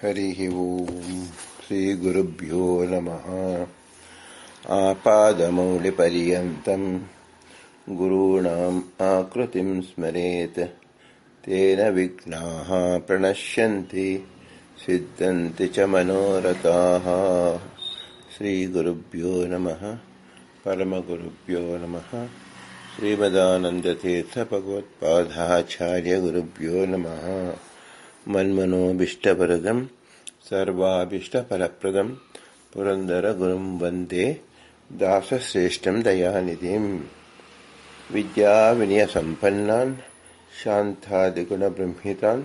ಹರಿಃ ಓಂ ಶ್ರೀ ಗುರುಭ್ಯೋ ನಮಃ. ಆಪಾದಮೌಲಿಪರ್ಯಂತಂ ಗುರುಣಾಂ ಆಕೃತಿಂ ಸ್ಮರೇತ್ ತೇನ ವಿಘ್ನಾಃ ಪ್ರಣಶ್ಯಂತಿ ಸಿದ್ಧಂತಿ ಚ ಮನೋರಥಾಃ. ಶ್ರೀ ಗುರುಭ್ಯೋ ನಮಃ. ಪರಮಗುರುಭ್ಯೋ ನಮಃ. ಶ್ರೀಮದಾನಂದತೀರ್ಥ ಭಗವತ್ಪಾದಾಚಾರ್ಯ ಗುರುಭ್ಯೋ ನಮಃ. ಮನ್ಮನೋಭೀಷ್ಟವರದಂ ಸರ್ವಾಭೀಷ್ಟಫಲಪ್ರದಂ ಪುರಂದರ ಗುರುಂ ವಂದೇ ದಾಸಶ್ರೇಷ್ಠಂ ದಯಾನಿಧಿಂ. ವಿದ್ಯಾವಿನಯ ಸಂಪನ್ನಾನ್ ಶಾಂತಾದಿಗುಣಬೃಂಹಿತಾನ್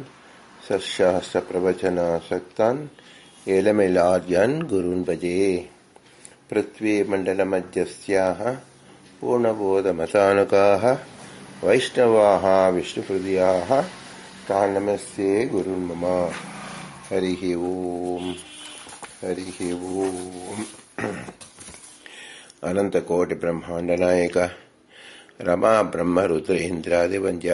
ಸತ್ಶಾಸ್ತ್ರಪ್ರವಚನಾಸಕ್ತಾನ್ ಏಲಮೇಲಾರ್ಯಾನ್ ಗುರೂನ್ ಭಜೆ. ಪೃಥ್ವೀಮಂಡಲಮಧ್ಯಸ್ಥ್ಯಾಃ ಪೂರ್ಣಬೋಧಮತಾನುಗಾಃ ವೈಷ್ಣವಾಃ ವಿಷ್ಣುಹೃದಯಾಃ ತಾನ್ ನಮಸ್ತೆ ಗುರುನ್ ಮಮ. ಹರಿಃ ಓಂ ಹರಿಃ ಓಂ. ಅನಂತಕೋಟಿ ಬ್ರಹ್ಮಾಂಡ ನಾಯಕ ರಮಾ ಬ್ರಹ್ಮ ರುದ್ರ ಇಂದ್ರಾದಿವಂದ್ಯ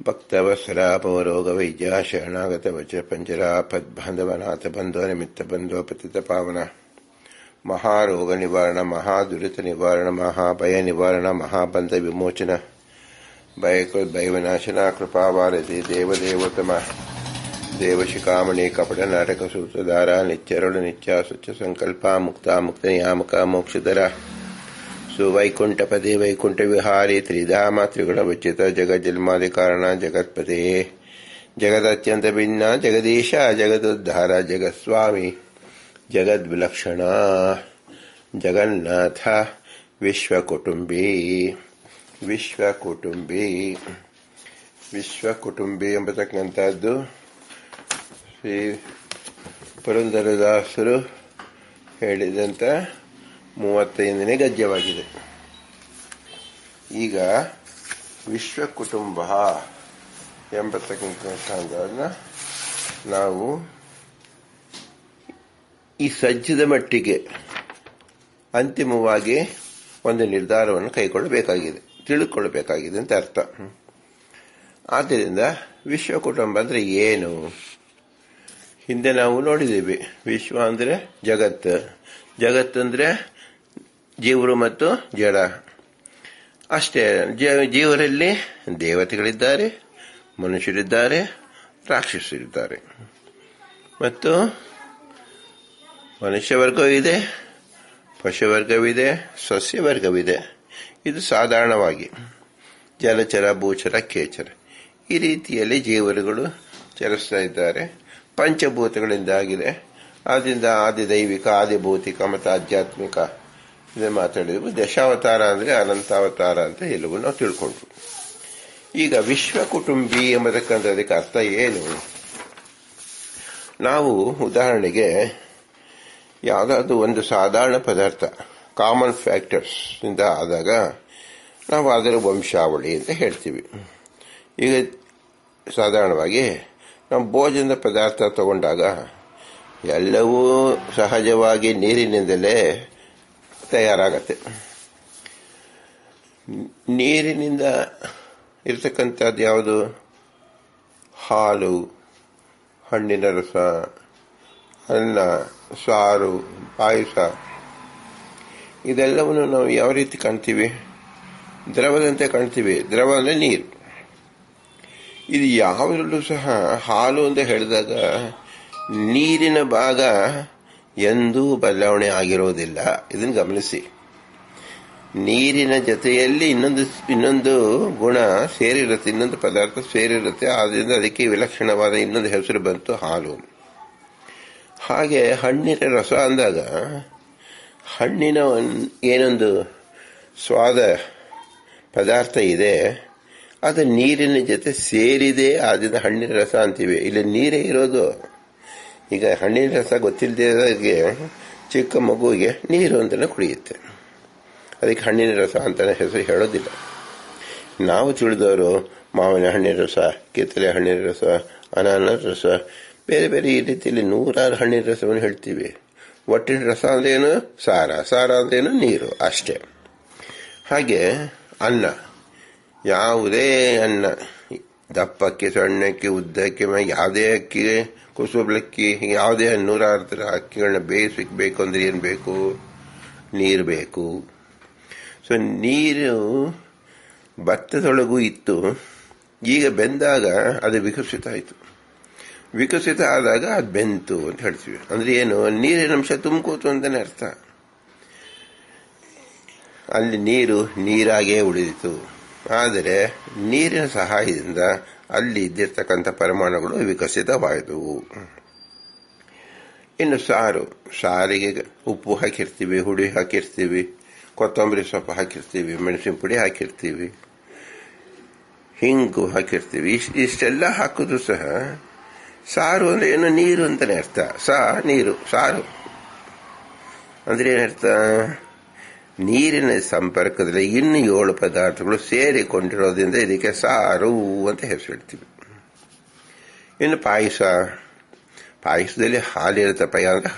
ಭಕ್ತವತ್ಸಲ ಪವರೋಗ ವೈದ್ಯ ಶರಣಾಗತ ವಜ್ರ ಪಂಜರ ಪದ್ಬಾಂಧವನಾಥ ಬಂಧೋ ನಿಮಿತ್ತ ಬಂಧೋ ಪತಿತ ಪಾವನ ಮಹಾರೋಗ ನಿವಾರಣ ಮಹಾದುರಿತ ನಿವಾರಣ ಮಹಾಭಯ ನಿವಾರಣ ಮಹಾಬಂಧ ವಿಮೋಚನ ಭಯವಿನಾಶನ ಕೃಪಾವಾರತಿ ದೇವದೇವೋತ್ತಮ ದೇವಶಿಖಾಮಣಿ ಕಪಟ ನಾಟಕ ಸೂತ್ರಧಾರ ನಿತ್ಯರುಳು ನಿತ್ಯ ಸ್ವಚ್ಛ ಸಂಕಲ್ಪ ಮುಕ್ತ ಮುಕ್ತ ನಿಯಾಮಕ ಮೋಕ್ಷಧರ ಸುವೈಕುಂಠಪದೇ ವೈಕುಂಠ ವಿಹಾರಿ ತ್ರಿಧಾಮ ತ್ರಿಗುಣ ವಿಚಿತ ಜಗಜ್ಜನ್ಮಾದಿ ಕಾರಣ ಜಗತ್ಪತೆ ಜಗದತ್ಯಂತ ಭಿನ್ನ ಜಗದೀಶ ಜಗದುದ್ಧಾರ ಜಗತ್ಸ್ವಾಮಿ ಜಗದ್ವಿಲಕ್ಷಣ ಜಗನ್ನಾಥ ವಿಶ್ವಕುಟುಂಬಿ ವಿಶ್ವಕುಟುಂಬಿ ಎಂಬತಕ್ಕಂಥದ್ದು ಶ್ರೀ ಪುರಂದರದಾಸರು ಹೇಳಿದಂಥ 35ನೇ ಗದ್ಯವಾಗಿದೆ. ಈಗ ವಿಶ್ವಕುಟುಂಬ ಎಂಬತಕ್ಕಂಥದ್ದನ್ನು ನಾವು ಈ ಸಜ್ಜದ ಮಟ್ಟಿಗೆ ಅಂತಿಮವಾಗಿ ಒಂದು ನಿರ್ಧಾರವನ್ನು ಕೈಗೊಳ್ಳಬೇಕಾಗಿದೆ, ತಿಳಿದುಕೊಳ್ಳಬೇಕಾಗಿದೆ ಅಂತ ಅರ್ಥ. ಆದ್ದರಿಂದ ವಿಶ್ವಕುಟುಂಬ ಅಂದರೆ ಏನು? ಹಿಂದೆ ನಾವು ನೋಡಿದ್ದೀವಿ. ವಿಶ್ವ ಅಂದರೆ ಜಗತ್ತಂದರೆ ಜೀವರು ಮತ್ತು ಜಡ ಅಷ್ಟೇ. ಜೀವರಲ್ಲಿ ದೇವತೆಗಳಿದ್ದಾರೆ, ಮನುಷ್ಯರಿದ್ದಾರೆ, ರಾಕ್ಷಸರಿದ್ದಾರೆ ಮತ್ತು ಮನುಷ್ಯ ವರ್ಗವಿದೆ, ಪಶುವರ್ಗವಿದೆ, ಸಸ್ಯವರ್ಗವಿದೆ. ಇದು ಸಾಧಾರಣವಾಗಿ ಜಲಚರ ಭೂಚರ ಕೇಚರ ಈ ರೀತಿಯಲ್ಲಿ ಜೀವರುಗಳು ಚಲಿಸ್ತಾ ಇದ್ದಾರೆ. ಪಂಚಭೂತಗಳಿಂದಾಗಿದೆ. ಆದ್ದರಿಂದ ಆದಿದೈವಿಕ ಆದಿಭೌತಿಕ ಮತ್ತು ಆಧ್ಯಾತ್ಮಿಕ ಇದನ್ನು ಮಾತಾಡಿದ್ವಿ. ದಶಾವತಾರ ಅಂದರೆ ಅನಂತಾವತಾರ ಅಂತ ಎಲ್ಲವೂ ನಾವು ತಿಳ್ಕೊಂಡ್ರು. ಈಗ ವಿಶ್ವಕುಟುಂಬಿ ಎಂಬತಕ್ಕಂಥದಕ್ಕೆ ಅರ್ಥ ಏನು? ನಾವು ಉದಾಹರಣೆಗೆ ಯಾವುದಾದ್ರೂ ಒಂದು ಸಾಧಾರಣ ಪದಾರ್ಥ ಕಾಮನ್ ಫ್ಯಾಕ್ಟರ್ಸ್ ಇಂದ ಆದಾಗ ನಾವು ಅದರ ವಂಶಾವಳಿ ಅಂತ ಹೇಳ್ತೀವಿ. ಈಗ ಸಾಧಾರಣವಾಗಿ ನಾವು ಭೋಜನದ ಪದಾರ್ಥ ತಗೊಂಡಾಗ ಎಲ್ಲವೂ ಸಹಜವಾಗಿ ನೀರಿನಿಂದಲೇ ತಯಾರಾಗತ್ತೆ. ನೀರಿನಿಂದ ಇರತಕ್ಕಂಥದ್ದು ಯಾವುದು? ಹಾಲು, ಹಣ್ಣಿನ ರಸ, ಅನ್ನ, ಸಾರು, ಪಾಯಸ ಇದೆಲ್ಲವನ್ನು ನಾವು ಯಾವ ರೀತಿ ಕಾಣ್ತೀವಿ? ದ್ರವದಂತೆ ಕಾಣ್ತೀವಿ. ದ್ರವ ಅಂದರೆ ನೀರು. ಇದು ಯಾವುದರಲ್ಲೂ ಸಹ ಹಾಲು ಅಂತ ಹೇಳಿದಾಗ ನೀರಿನ ಭಾಗ ಎಂದೂ ಬದಲಾವಣೆ ಆಗಿರೋದಿಲ್ಲ. ಇದನ್ನು ಗಮನಿಸಿ. ನೀರಿನ ಜೊತೆಯಲ್ಲಿ ಇನ್ನೊಂದು ಗುಣ ಸೇರಿರುತ್ತೆ, ಇನ್ನೊಂದು ಪದಾರ್ಥ ಸೇರಿರುತ್ತೆ. ಆದ್ದರಿಂದ ಅದಕ್ಕೆ ವಿಲಕ್ಷಣವಾದ ಇನ್ನೊಂದು ಹೆಸರು ಬಂತು, ಹಾಲು. ಹಾಗೆ ಹಣ್ಣಿನ ರಸ ಅಂದಾಗ ಹಣ್ಣಿನ ಏನೊಂದು ಸ್ವಾದ ಪದಾರ್ಥ ಇದೆ, ಅದು ನೀರಿನ ಜೊತೆ ಸೇರಿದೆ. ಆದ್ದರಿಂದ ಹಣ್ಣಿನ ರಸ ಅಂತೀವಿ. ಇಲ್ಲಿ ನೀರೇ ಇರೋದು. ಈಗ ಹಣ್ಣಿನ ರಸ ಗೊತ್ತಿಲ್ಲದೆ ಚಿಕ್ಕ ಮಗುವಿಗೆ ನೀರು ಅಂತಲೇ ಕುಡಿಯುತ್ತೆ. ಅದಕ್ಕೆ ಹಣ್ಣಿನ ರಸ ಅಂತಲೇ ಹೆಸರು ಹೇಳೋದಿಲ್ಲ. ನಾವು ತಿಳಿದವರು ಮಾವಿನ ಹಣ್ಣಿನ ರಸ, ಕಿತ್ತಳೆ ಹಣ್ಣಿನ ರಸ, ಅನಾನಸ್ ರಸ, ಬೇರೆ ಬೇರೆ ಈ ರೀತಿಯಲ್ಲಿ 100 ಹಣ್ಣಿನ ರಸವನ್ನು ಹೇಳ್ತೀವಿ. ಒಟ್ಟಿನ ರಸ ಅಂದ್ರೇನು? ಸಾರ ಅಂದ್ರೇನು? ನೀರು ಅಷ್ಟೇ. ಹಾಗೆ ಅನ್ನ, ಯಾವುದೇ ಅನ್ನ ದಪ್ಪಕ್ಕೆ, ಸಣ್ಣಕ್ಕೆ, ಉದ್ದಕ್ಕೆ, ಯಾವುದೇ ಅಕ್ಕಿ, ಕುಸುಬಲಕ್ಕಿ, ಯಾವುದೇ 106 ಥರ ಅಕ್ಕಿಗಳನ್ನ ಬೇಯಿಸಬೇಕು ಅಂದ್ರೆ ಏನು ಬೇಕು? ನೀರು ಬೇಕು. ಸೊ ನೀರು ಭತ್ತದೊಳಗೂ ಇತ್ತು. ಈಗ ಬೆಂದಾಗ ಅದು ವಿಕಸಿತ ಆಯಿತು. ವಿಕಸಿತ ಆದಾಗ ಅದು ಬೆಂತು ಅಂತ ಹೇಳ್ತೀವಿ. ಅಂದ್ರೆ ಏನು? ನೀರಿನ ಅಂಶ ತುಂಬ್ಕೋತು ಅಂತಾನೆ ಅರ್ಥ. ಅಲ್ಲಿ ನೀರು ನೀರಾಗೇ ಉಳಿದಿತು. ಆದರೆ ನೀರಿನ ಸಹಾಯದಿಂದ ಅಲ್ಲಿ ಇದ್ದಿರ್ತಕ್ಕಂಥ ಪರಮಾಣುಗಳು ವಿಕಸಿತವಾದವು. ಇನ್ನು ಸಾರಿಗೆ ಉಪ್ಪು ಹಾಕಿರ್ತೀವಿ, ಹುಡಿ ಹಾಕಿರ್ತೀವಿ, ಕೊತ್ತಂಬರಿ ಸೊಪ್ಪು ಹಾಕಿರ್ತೀವಿ, ಮೆಣಸಿನ ಪುಡಿ ಹಾಕಿರ್ತೀವಿ, ಹಿಂಗು ಹಾಕಿರ್ತೀವಿ. ಇಷ್ಟೆಲ್ಲ ಹಾಕಿದ್ರು ಸಹ ಸಾರು ಅಂದ್ರೆ ಏನು? ನೀರು ಅಂತಾನೆ ಅರ್ಥ. ನೀರು, ಸಾರು ಅಂದ್ರೆ ಏನರ್ಥ? ನೀರಿನ ಸಂಪರ್ಕದಲ್ಲಿ ಇನ್ನು 7 ಪದಾರ್ಥಗಳು ಸೇರಿಕೊಂಡಿರೋದ್ರಿಂದ ಇದಕ್ಕೆ ಸಾರು ಅಂತ ಹೆಸರಿಡ್ತೀವಿ. ಇನ್ನು ಪಾಯಸದಲ್ಲಿ ಹಾಲಿರುತ್ತಪ್ಪ ಅಂದ್ರೆ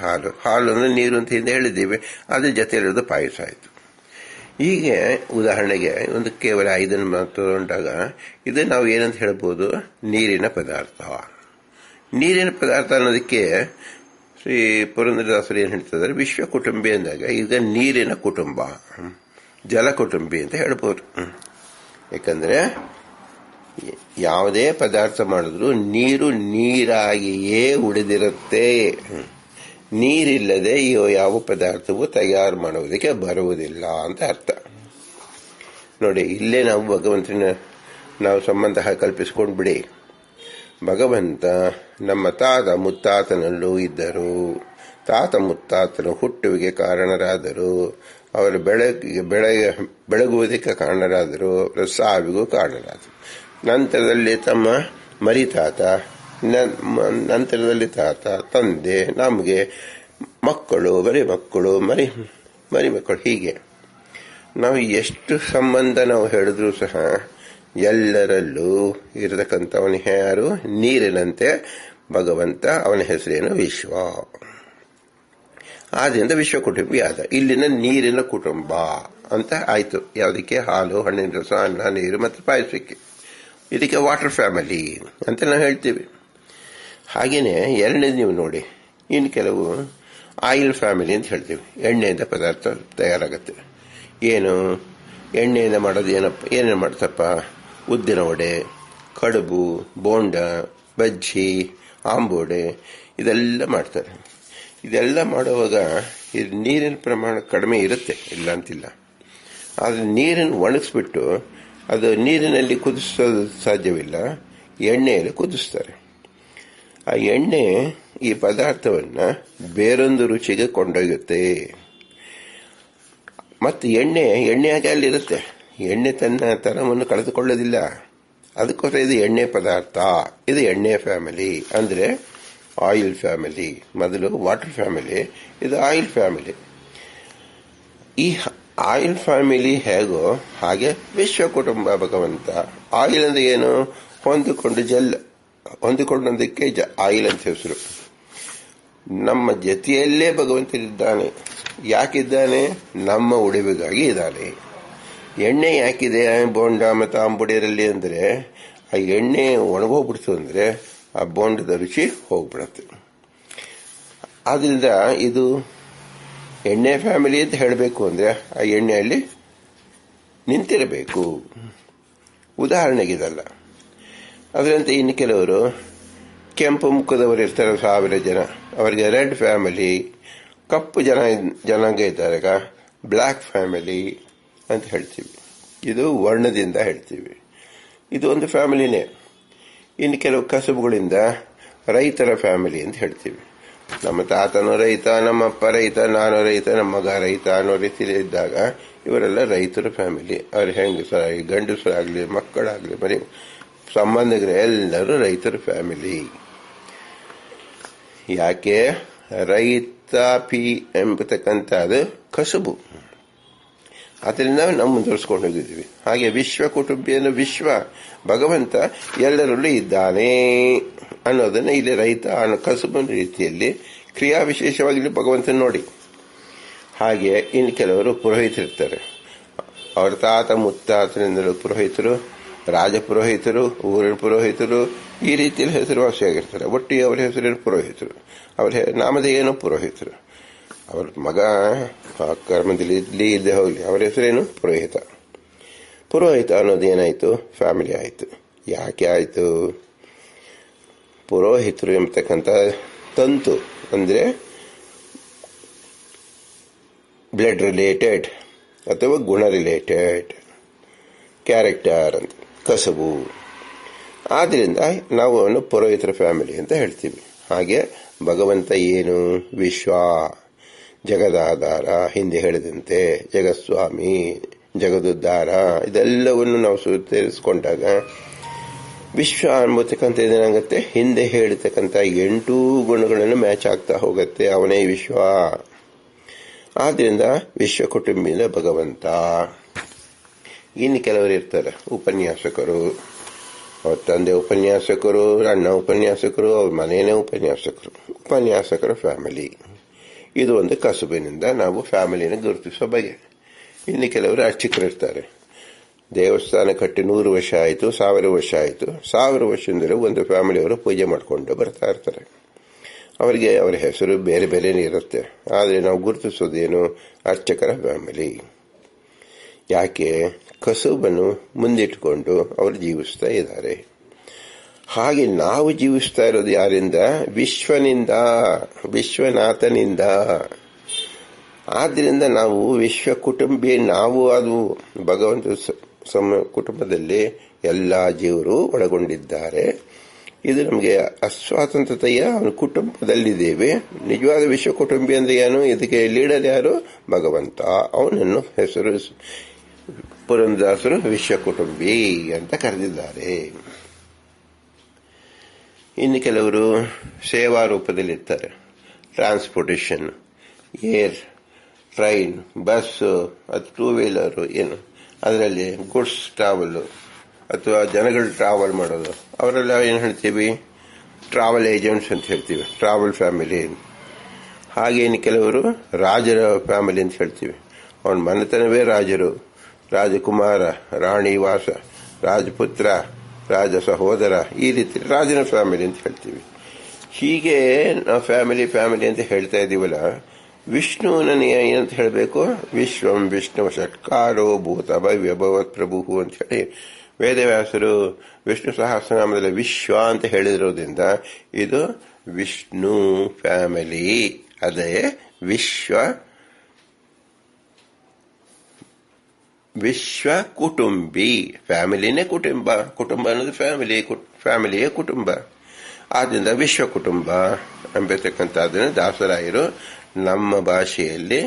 ಹಾಲು ಅಂದ್ರೆ ನೀರು ಅಂತ ಹಿಂದೆ ಹೇಳಿದ್ದೀವಿ. ಅದ್ರ ಜೊತೆಲಿರೋದು ಪಾಯಸ ಆಯಿತು. ಹೀಗೆ ಉದಾಹರಣೆಗೆ ಕೇವಲ 5 ಮಾತು ತಗೊಂಡಾಗ ಇದು ನಾವು ಏನಂತ ಹೇಳ್ಬೋದು? ನೀರಿನ ಪದಾರ್ಥ. ನೀರಿನ ಪದಾರ್ಥ ಅನ್ನೋದಕ್ಕೆ ಶ್ರೀ ಪುರಂದರದಾಸರು ಏನು ಹೇಳ್ತಿದ್ದಾರೆ? ವಿಶ್ವ ಕುಟುಂಬಿ ಅಂದಾಗ ಈಗ ನೀರಿನ ಕುಟುಂಬ, ಜಲ ಕುಟುಂಬಿ ಅಂತ ಹೇಳ್ಬೋದು. ಯಾಕಂದ್ರೆ ಯಾವುದೇ ಪದಾರ್ಥ ಮಾಡಿದ್ರು ನೀರು ನೀರಾಗಿಯೇ ಉಳಿದಿರುತ್ತೆ. ನೀರಿಲ್ಲದೆ ಯಾವ ಪದಾರ್ಥವೂ ತಯಾರು ಮಾಡುವುದಕ್ಕೆ ಬರುವುದಿಲ್ಲ ಅಂತ ಅರ್ಥ. ನೋಡಿ, ಇಲ್ಲೇ ನಾವು ಭಗವಂತನ ಸಂಬಂಧ ಕಲ್ಪಿಸ್ಕೊಂಡು ಬಿಡಿ. ಭಗವಂತ ನಮ್ಮ ತಾತ ಮುತ್ತಾತನಲ್ಲೂ ಇದ್ದರು. ತಾತ ಮುತ್ತಾತನ ಹುಟ್ಟುವಿಗೆ ಕಾರಣರಾದರು. ಅವರು ಬೆಳಗುವುದಕ್ಕೆ ಕಾರಣರಾದರು. ಸಾವಿಗೂ ಕಾರಣರಾದರು. ನಂತರದಲ್ಲಿ ತಮ್ಮ ಮರಿತಾತ, ನಂತರದಲ್ಲಿ ತಾತ, ತಂದೆ, ನಮಗೆ ಮಕ್ಕಳು, ಮರಿ ಮಕ್ಕಳು. ಹೀಗೆ ನಾವು ಎಷ್ಟು ಸಂಬಂಧ ನಾವು ಹೇಳಿದ್ರೂ ಸಹ ಎಲ್ಲರಲ್ಲೂ ಇರತಕ್ಕಂಥವನು ಯಾರು? ನೀರಿನಂತೆ ಭಗವಂತ. ಅವನ ಹೆಸರೇನು? ವಿಶ್ವ. ಆದ್ರಿಂದ ವಿಶ್ವ ಕುಟುಂಬಿ ಆದ. ಇಲ್ಲಿನ ನೀರಿನ ಕುಟುಂಬ ಅಂತ ಆಯ್ತು. ಯಾವುದಕ್ಕೆ? ಹಾಲು, ಹಣ್ಣಿನ ರಸ, ಅನ್ನ, ನೀರು ಮತ್ತು ಪಾಯಸಕ್ಕೆ. ಇದಕ್ಕೆ ವಾಟರ್ ಫ್ಯಾಮಿಲಿ ಅಂತ ನಾವು ಹೇಳ್ತೀವಿ. ಹಾಗೇನೆ ಎರಡನೇದು ನೀವು ನೋಡಿ, ಇನ್ನು ಕೆಲವು ಆಯಿಲ್ ಫ್ಯಾಮಿಲಿ ಅಂತ ಹೇಳ್ತೀವಿ. ಎಣ್ಣೆಯಿಂದ ಪದಾರ್ಥ ತಯಾರಾಗುತ್ತೆ. ಏನು ಎಣ್ಣೆಯಿಂದ ಮಾಡೋದು? ಏನೇನು ಮಾಡ್ತಪ್ಪ? ಉದ್ದಿನ ವಡೆ, ಕಡುಬು, ಬೋಂಡ, ಬಜ್ಜಿ, ಆಂಬೋಡೆ ಇದೆಲ್ಲ ಮಾಡ್ತಾರೆ. ಇದೆಲ್ಲ ಮಾಡುವಾಗ ನೀರಿನ ಪ್ರಮಾಣ ಕಡಿಮೆ ಇರುತ್ತೆ, ಇಲ್ಲ ಅಂತಿಲ್ಲ. ಆದರೆ ನೀರನ್ನು ಒಣಗಿಸ್ಬಿಟ್ಟು ಅದು ನೀರಿನಲ್ಲಿ ಕುದಿಸೋದು ಸಾಧ್ಯವಿಲ್ಲ, ಎಣ್ಣೆಯಲ್ಲಿ ಕುದಿಸ್ತಾರೆ. ಆ ಎಣ್ಣೆ ಈ ಪದಾರ್ಥವನ್ನು ಬೇರೊಂದು ರುಚಿಗೆ ಕೊಂಡೊಯ್ಯುತ್ತೆ. ಮತ್ತು ಎಣ್ಣೆಯಾಗಿ ಅಲ್ಲಿರುತ್ತೆ. ಎಣ್ಣೆ ತನ್ನ ತನವನ್ನು ಕಳೆದುಕೊಳ್ಳೋದಿಲ್ಲ. ಅದಕ್ಕೋಸ್ಕರ ಇದು ಎಣ್ಣೆ ಪದಾರ್ಥ. ಇದು ಎಣ್ಣೆ ಫ್ಯಾಮಿಲಿ, ಅಂದರೆ ಆಯಿಲ್ ಫ್ಯಾಮಿಲಿ. ಮೊದಲು ವಾಟರ್ ಫ್ಯಾಮಿಲಿ, ಇದು ಆಯಿಲ್ ಫ್ಯಾಮಿಲಿ. ಈ ಆಯಿಲ್ ಫ್ಯಾಮಿಲಿ ಹೇಗೋ ಹಾಗೆ ವಿಶ್ವ ಕುಟುಂಬ ಭಗವಂತ. ಆಯಿಲ್ ಅಂದ್ರೆ ಏನು? ಹೊಂದಿಕೊಂಡದಕ್ಕೆ ಆಯಿಲ್ ಅಂತ ಹೆಸರು. ನಮ್ಮ ಜೊತೆಯಲ್ಲೇ ಭಗವಂತನಿದ್ದಾನೆ. ಯಾಕಿದ್ದಾನೆ? ನಮ್ಮ ಉಳಿವಿಗಾಗಿ ಇದ್ದಾನೆ. ಎಣ್ಣೆ ಯಾಕಿದೆ ಬೋಂಡ ಮತ್ತು ಆಂಬುಡಿಯರಲ್ಲಿ ಅಂದರೆ, ಆ ಎಣ್ಣೆ ಒಣಗೋಗ್ಬಿಡ್ತು ಅಂದರೆ ಆ ಬೋಂಡದ ರುಚಿ ಹೋಗ್ಬಿಡತ್ತೆ. ಆದ್ರಿಂದ ಇದು ಎಣ್ಣೆ ಫ್ಯಾಮಿಲಿ ಅಂತ ಹೇಳಬೇಕು ಅಂದರೆ ಆ ಎಣ್ಣೆಯಲ್ಲಿ ನಿಂತಿರಬೇಕು. ಉದಾಹರಣೆಗಿದಲ್ಲ. ಅದರಂತೆ ಇನ್ನು ಕೆಲವರು ಕೆಂಪು ಮುಖದವರು ಇರ್ತಾರೆ 1000 ಜನ, ಅವರಿಗೆ ರೆಡ್ ಫ್ಯಾಮಿಲಿ. ಕಪ್ಪು ಜನಾಂಗ ಇದ್ದಾಗ ಬ್ಲ್ಯಾಕ್ ಫ್ಯಾಮಿಲಿ ಅಂತ ಹೇಳ್ತೀವಿ. ಇದು ವರ್ಣದಿಂದ ಹೇಳ್ತೀವಿ. ಇದು ಒಂದು ಫ್ಯಾಮಿಲಿನೇ. ಇನ್ನು ಕೆಲವು ಕಸುಬುಗಳಿಂದ ರೈತರ ಫ್ಯಾಮಿಲಿ ಅಂತ ಹೇಳ್ತೀವಿ. ನಮ್ಮ ತಾತನೂ ರೈತ, ನಮ್ಮಪ್ಪ ರೈತ, ನಾನು ರೈತ, ನಮ್ಮ ಮಗ ರೈತ ಅನ್ನೋ ರೀತಿಯಲ್ಲಿ ಇದ್ದಾಗ ಇವರೆಲ್ಲ ರೈತರ ಫ್ಯಾಮಿಲಿ. ಅವ್ರು ಹೆಂಗಸರಾಗಲಿ, ಗಂಡಸರಾಗಲಿ, ಮಕ್ಕಳಾಗಲಿ, ಬರೀ ಸಂಬಂಧಿಕರು ಎಲ್ಲರೂ ರೈತರ ಫ್ಯಾಮಿಲಿ. ಯಾಕೆ? ರೈತಾಪಿ ಎಂಬತಕ್ಕಂಥದ್ದು ಕಸುಬು. ಅದರಿಂದ ನಾವು ಮುಂದುವರಿಸ್ಕೊಂಡು ಹೋಗಿದ್ದೀವಿ. ಹಾಗೆ ವಿಶ್ವ ಕುಟುಂಬಿಯನ್ನು ವಿಶ್ವ ಭಗವಂತ ಎಲ್ಲರಲ್ಲೂ ಇದ್ದಾನೆ ಅನ್ನೋದನ್ನ ಇಲ್ಲಿ ರೈತ ಅನ್ನೋ ಕಸುಬಿನ ರೀತಿಯಲ್ಲಿ ಕ್ರಿಯಾ ವಿಶೇಷವಾಗಿ ಭಗವಂತನ ನೋಡಿ. ಹಾಗೆ ಇನ್ನು ಕೆಲವರು ಪುರೋಹಿತರಿರ್ತಾರೆ. ಅವರ ತಾತ ಮುತ್ತಾತನಿಂದಲೂ ಪುರೋಹಿತರು, ರಾಜಪುರೋಹಿತರು, ಊರಿನ ಪುರೋಹಿತರು, ಈ ರೀತಿಯಲ್ಲಿ ಹೆಸರುವಾಸಿಯಾಗಿರ್ತಾರೆ. ಒಟ್ಟಿಗೆ ಅವರ ಹೆಸರೇನು ಪುರೋಹಿತರು, ಅವರ ನಾಮಧೇಯೇನು ಪುರೋಹಿತರು. ಅವರ ಮಗ ಕರ್ಮದಲ್ಲಿ ಇಲ್ಲದೆ ಹೋಗಲಿ, ಅವರ ಹೆಸರೇನು ಪುರೋಹಿತ. ಪುರೋಹಿತ ಅನ್ನೋದು ಏನಾಯಿತು? ಫ್ಯಾಮಿಲಿ ಆಯಿತು. ಯಾಕೆ ಆಯಿತು? ಪುರೋಹಿತರು ಎಂಬತಕ್ಕಂಥ ತಂತು ಅಂದರೆ ಬ್ಲಡ್ ರಿಲೇಟೆಡ್ ಅಥವಾ ಗುಣ ರಿಲೇಟೆಡ್, ಕ್ಯಾರೆಕ್ಟರ್ ಅಂತ, ಕಸಬು. ಆದ್ದರಿಂದ ನಾವು ಅವನು ಪುರೋಹಿತರ ಫ್ಯಾಮಿಲಿ ಅಂತ ಹೇಳ್ತೀವಿ. ಹಾಗೆ ಭಗವಂತ ಏನು? ವಿಶ್ವ, ಜಗದಾಧಾರ, ಹಿಂದೆ ಹೇಳಿದಂತೆ ಜಗಸ್ವಾಮಿ, ಜಗದುದ್ಧಾರ, ಇದೆಲ್ಲವನ್ನು ನಾವು ಸೇರಿಸ್ಕೊಂಡಾಗ ವಿಶ್ವ ಅನ್ಬತಕ್ಕಂಥ ಏನಾಗುತ್ತೆ? ಹಿಂದೆ ಹೇಳಿರ್ತಕ್ಕಂಥ 8 ಗುಣಗಳನ್ನು ಮ್ಯಾಚ್ ಆಗ್ತಾ ಹೋಗುತ್ತೆ. ಅವನೇ ವಿಶ್ವ. ಆದ್ದರಿಂದ ವಿಶ್ವ ಕುಟುಂಬಿಯಿಂದ ಭಗವಂತ. ಇನ್ನು ಕೆಲವರು ಇರ್ತಾರೆ ಉಪನ್ಯಾಸಕರು, ಅವ್ರ ತಂದೆ ಉಪನ್ಯಾಸಕರು, ಅಣ್ಣ ಉಪನ್ಯಾಸಕರು, ಅವ್ರ ಮನೆಯೇ ಉಪನ್ಯಾಸಕರು. ಉಪನ್ಯಾಸಕರ ಫ್ಯಾಮಿಲಿ, ಇದು ಒಂದು ಕಸುಬಿನಿಂದ ನಾವು ಫ್ಯಾಮಿಲಿನ ಗುರುತಿಸೋ ಬಗೆ. ಇನ್ನು ಕೆಲವರು ಅರ್ಚಕರಿರ್ತಾರೆ. ದೇವಸ್ಥಾನ ಕಟ್ಟಿ 100 ವರ್ಷ ಆಯಿತು, 1000 ವರ್ಷ ಆಯಿತು. 1000 ವರ್ಷದಿಂದಲೂ ಒಂದು ಫ್ಯಾಮಿಲಿಯವರು ಪೂಜೆ ಮಾಡಿಕೊಂಡು ಬರ್ತಾ ಇರ್ತಾರೆ. ಅವರಿಗೆ ಅವರ ಹೆಸರು ಬೇರೆ ಬೇರೆನೇ ಇರುತ್ತೆ. ಆದರೆ ನಾವು ಗುರುತಿಸೋದೇನು? ಅರ್ಚಕರ ಫ್ಯಾಮಿಲಿ. ಯಾಕೆ? ಕಸುಬನ್ನು ಮುಂದಿಟ್ಟುಕೊಂಡು ಅವರು ಜೀವಿಸ್ತಾ ಇದ್ದಾರೆ. ಹಾಗೆ ನಾವು ಜೀವಿಸ್ತಾ ಇರೋದು ಯಾರಿಂದ? ವಿಶ್ವನಿಂದ, ವಿಶ್ವನಾಥನಿಂದ. ಆದ್ದರಿಂದ ನಾವು ವಿಶ್ವ ಕುಟುಂಬಿ. ನಾವು ಅದು ಭಗವಂತ ಕುಟುಂಬದಲ್ಲಿ ಎಲ್ಲ ಜೀವರು ಒಳಗೊಂಡಿದ್ದಾರೆ. ಇದು ನಮಗೆ ಅಸ್ವಾತಂತ್ರ್ಯತೆಯ ಅವನ ಕುಟುಂಬದಲ್ಲಿದ್ದೇವೆ. ನಿಜವಾದ ವಿಶ್ವ ಕುಟುಂಬಿ ಅಂದ್ರೆ ಏನು? ಇದಕ್ಕೆ ಲೀಡರ್ ಯಾರು? ಭಗವಂತ. ಅವನನ್ನು ಹೆಸರು ಪುರಂದರದಾಸರು ವಿಶ್ವ ಕುಟುಂಬಿ ಅಂತ ಕರೆದಿದ್ದಾರೆ. ಇನ್ನು ಕೆಲವರು ಸೇವಾ ರೂಪದಲ್ಲಿರ್ತಾರೆ. ಟ್ರಾನ್ಸ್ಪೋರ್ಟೇಷನ್, ಏರ್, ಟ್ರೈನ್, ಬಸ್, ಅದು 2 ವೀಲರು, ಏನು ಅದರಲ್ಲಿ ಗುಡ್ಸ್ ಟ್ರಾವೆಲ್ ಅಥವಾ ಜನಗಳು ಟ್ರಾವೆಲ್ ಮಾಡೋದು, ಅವರೆಲ್ಲ ಏನು ಹೇಳ್ತೀವಿ? ಟ್ರಾವೆಲ್ ಏಜೆಂಟ್ಸ್ ಅಂತ ಹೇಳ್ತೀವಿ, ಟ್ರಾವೆಲ್ ಫ್ಯಾಮಿಲಿ. ಹಾಗೇನು ಕೆಲವರು ರಾಜರ ಫ್ಯಾಮಿಲಿ ಅಂತ ಹೇಳ್ತೀವಿ. ಅವನ ಮನೆತನವೇ ರಾಜರು, ರಾಜಕುಮಾರ, ರಾಣಿ ವಾಸ, ರಾಜಪುತ್ರ, ರಾಜ ಸಹೋದರ, ಈ ರೀತಿ ರಾಜನ ಫ್ಯಾಮಿಲಿ ಅಂತ ಹೇಳ್ತೀವಿ. ಹೀಗೆ ನಾವು ಫ್ಯಾಮಿಲಿ ಅಂತ ಹೇಳ್ತಾ ಇದ್ದೀವಲ್ಲ. ವಿಷ್ಣುವನ್ನ ಏನಂತ ಹೇಳಬೇಕು? ವಿಶ್ವಂ ವಿಷ್ಣು ಷಟ್ಕಾರೋ ಭೂತ ಭವ್ಯಭವತ್ ಪ್ರಭು ಅಂತ ಹೇಳಿ ವೇದವ್ಯಾಸರು ವಿಷ್ಣು ಸಹಸ್ರನಾಮದಲ್ಲಿ ವಿಶ್ವ ಅಂತ ಹೇಳಿರೋದ್ರಿಂದ ಇದು ವಿಷ್ಣು ಫ್ಯಾಮಿಲಿ. ಅದೇ ವಿಶ್ವ ಕುಟುಂಬಿ. ಫ್ಯಾಮಿಲಿನೇ ಕುಟುಂಬ, ಕುಟುಂಬ ಅನ್ನೋದು ಫ್ಯಾಮಿಲಿಯೇ ಕುಟುಂಬ. ಆದ್ದರಿಂದ ವಿಶ್ವ ಕುಟುಂಬ ಎಂಬತಕ್ಕಂಥದ್ದನ್ನು ದಾಸರಾಯರು ನಮ್ಮ ಭಾಷೆಯಲ್ಲಿ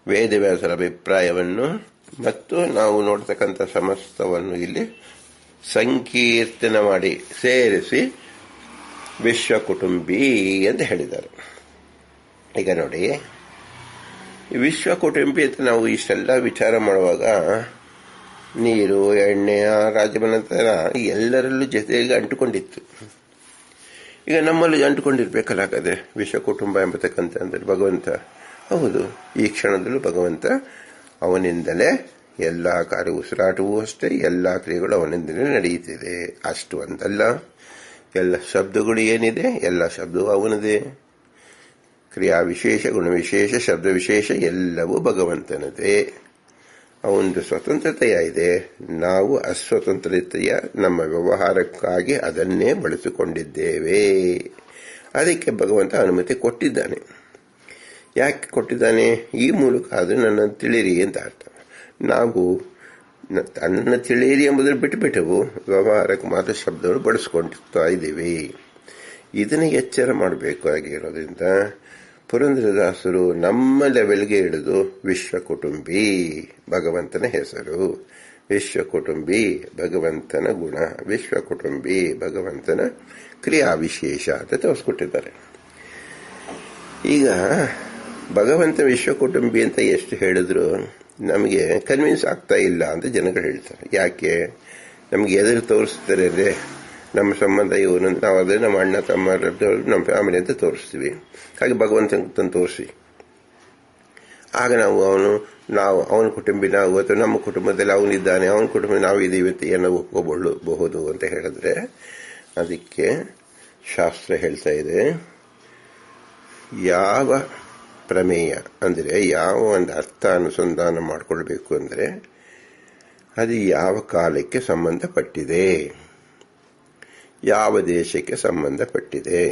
ವೇದವ್ಯಾಸರ ಅಭಿಪ್ರಾಯವನ್ನು ಮತ್ತು ನಾವು ನೋಡ್ತಕ್ಕಂಥ ಸಮಸ್ತವನ್ನು ಇಲ್ಲಿ ಸಂಕೀರ್ತನ ಮಾಡಿ ಸೇರಿಸಿ ವಿಶ್ವ ಕುಟುಂಬಿ ಅಂತ ಹೇಳಿದ್ದಾರೆ. ಈಗ ನೋಡಿ, ವಿಶ್ವ ಕುಟುಂಬಿ ಅಂತ ನಾವು ಇಷ್ಟೆಲ್ಲ ವಿಚಾರ ಮಾಡುವಾಗ ನೀರು, ಎಣ್ಣೆ, ರಾಜಮನೆತನ ಎಲ್ಲರಲ್ಲೂ ಜೊತೆಗೆ ಅಂಟುಕೊಂಡಿತ್ತು. ಈಗ ನಮ್ಮಲ್ಲಿ ಅಂಟುಕೊಂಡಿರ್ಬೇಕಲ್ಲ ಕದೆ ವಿಶ್ವ ಕುಟುಂಬ ಎಂಬತಕ್ಕಂಥ ಅಂದರೆ ಭಗವಂತ. ಹೌದು, ಈ ಕ್ಷಣದಲ್ಲೂ ಭಗವಂತ ಅವನಿಂದಲೇ ಎಲ್ಲ ಕಾರ್ಯ, ಉಸಿರಾಟವೂ ಅಷ್ಟೇ, ಎಲ್ಲ ಕ್ರಿಯೆಗಳು ಅವನಿಂದಲೇ ನಡೆಯುತ್ತಿದೆ. ಅಷ್ಟು ಅಂತಲ್ಲ, ಎಲ್ಲ ಶಬ್ದಗಳು ಏನಿದೆ ಎಲ್ಲ ಶಬ್ದವೂ ಅವನದೇ. ಕ್ರಿಯಾ ವಿಶೇಷ, ಗುಣವಿಶೇಷ, ಶಬ್ದ ವಿಶೇಷ ಎಲ್ಲವೂ ಭಗವಂತನದೇ. ಅವನದು ಸ್ವತಂತ್ರತೆಯ ಇದೆ. ನಾವು ಅಸ್ವತಂತ್ರತೆಯ ನಮ್ಮ ವ್ಯವಹಾರಕ್ಕಾಗಿ ಅದನ್ನೇ ಬಳಸಿಕೊಂಡಿದ್ದೇವೆ. ಅದಕ್ಕೆ ಭಗವಂತ ಅನುಮತಿ ಕೊಟ್ಟಿದ್ದಾನೆ. ಯಾಕೆ ಕೊಟ್ಟಿದ್ದಾನೆ? ಈ ಮೂಲಕ ಅದು ನನ್ನನ್ನು ತಿಳಿಯಿರಿ ಅಂತ ಅರ್ಥ. ನಾವು ನನ್ನನ್ನು ತಿಳಿಯಿರಿ ಎಂಬುದನ್ನು ಬಿಟ್ಟುಬಿಟ್ಟೆವು, ವ್ಯವಹಾರಕ್ಕೆ ಮಾತ್ರ ಶಬ್ದಗಳು ಬಳಸ್ಕೊಳ್ತಾ ಇದ್ದೀವಿ. ಇದನ್ನು ಎಚ್ಚರ ಮಾಡಬೇಕಾಗಿರೋದ್ರಿಂದ ಪುರಂದರದಾಸರು ನಮ್ಮ ಲೆವೆಲ್ಗೆ ಹಿಡಿದು ವಿಶ್ವ ಕುಟುಂಬಿ, ಭಗವಂತನ ಹೆಸರು, ವಿಶ್ವ ಕುಟುಂಬಿ ಭಗವಂತನ ಗುಣ, ವಿಶ್ವ ಕುಟುಂಬಿ ಭಗವಂತನ ಕ್ರಿಯಾ ವಿಶೇಷ ಅಂತ ತೋರಿಸ್ಕೊಟ್ಟಿದ್ದಾರೆ. ಈಗ ಭಗವಂತ ವಿಶ್ವ ಕುಟುಂಬಿ ಅಂತ ಎಷ್ಟು ಹೇಳಿದ್ರು ನಮಗೆ ಕನ್ವಿನ್ಸ್ ಆಗ್ತಾ ಇಲ್ಲ ಅಂತ ಜನಗಳು ಹೇಳ್ತಾರೆ. ಯಾಕೆ? ನಮ್ಗೆ ಎದುರು ತೋರಿಸ್ತಾರೆ ಅಂದರೆ ನಮ್ಮ ಸಂಬಂಧ ಇವನು, ನಾವು ಅದೇ ನಮ್ಮ ಅಣ್ಣ ತಮ್ಮ ನಮ್ಮ ಫ್ಯಾಮಿಲಿ ಅಂತ ತೋರಿಸ್ತೀವಿ. ಹಾಗೆ ಭಗವಂತನ ತೋರಿಸಿ. ಆಗ ನಾವು ಅವನ ಕುಟುಂಬಿ ನಾವು ಅಥವಾ ನಮ್ಮ ಕುಟುಂಬದಲ್ಲಿ ಅವನಿದ್ದಾನೆ, ಅವನ ಕುಟುಂಬ ನಾವು ಇದ್ದೀವಿ ಅಂತ ಏನೋ ಒಪ್ಕೋಬಹುದು ಅಂತ ಹೇಳಿದ್ರೆ, ಅದಕ್ಕೆ ಶಾಸ್ತ್ರ ಹೇಳ್ತಾ ಇದೆ, ಯಾವ ಪ್ರಮೇಯ ಅಂದರೆ ಯಾವ ಒಂದು ಅರ್ಥ ಅನುಸಂಧಾನ ಮಾಡಿಕೊಳ್ಬೇಕು ಅಂದರೆ ಅದು ಯಾವ ಕಾಲಕ್ಕೆ ಸಂಬಂಧಪಟ್ಟಿದೆ, ಯಾವ ದೇಶಕ್ಕೆ ಸಂಬಂಧಪಟ್ಟಿದೆ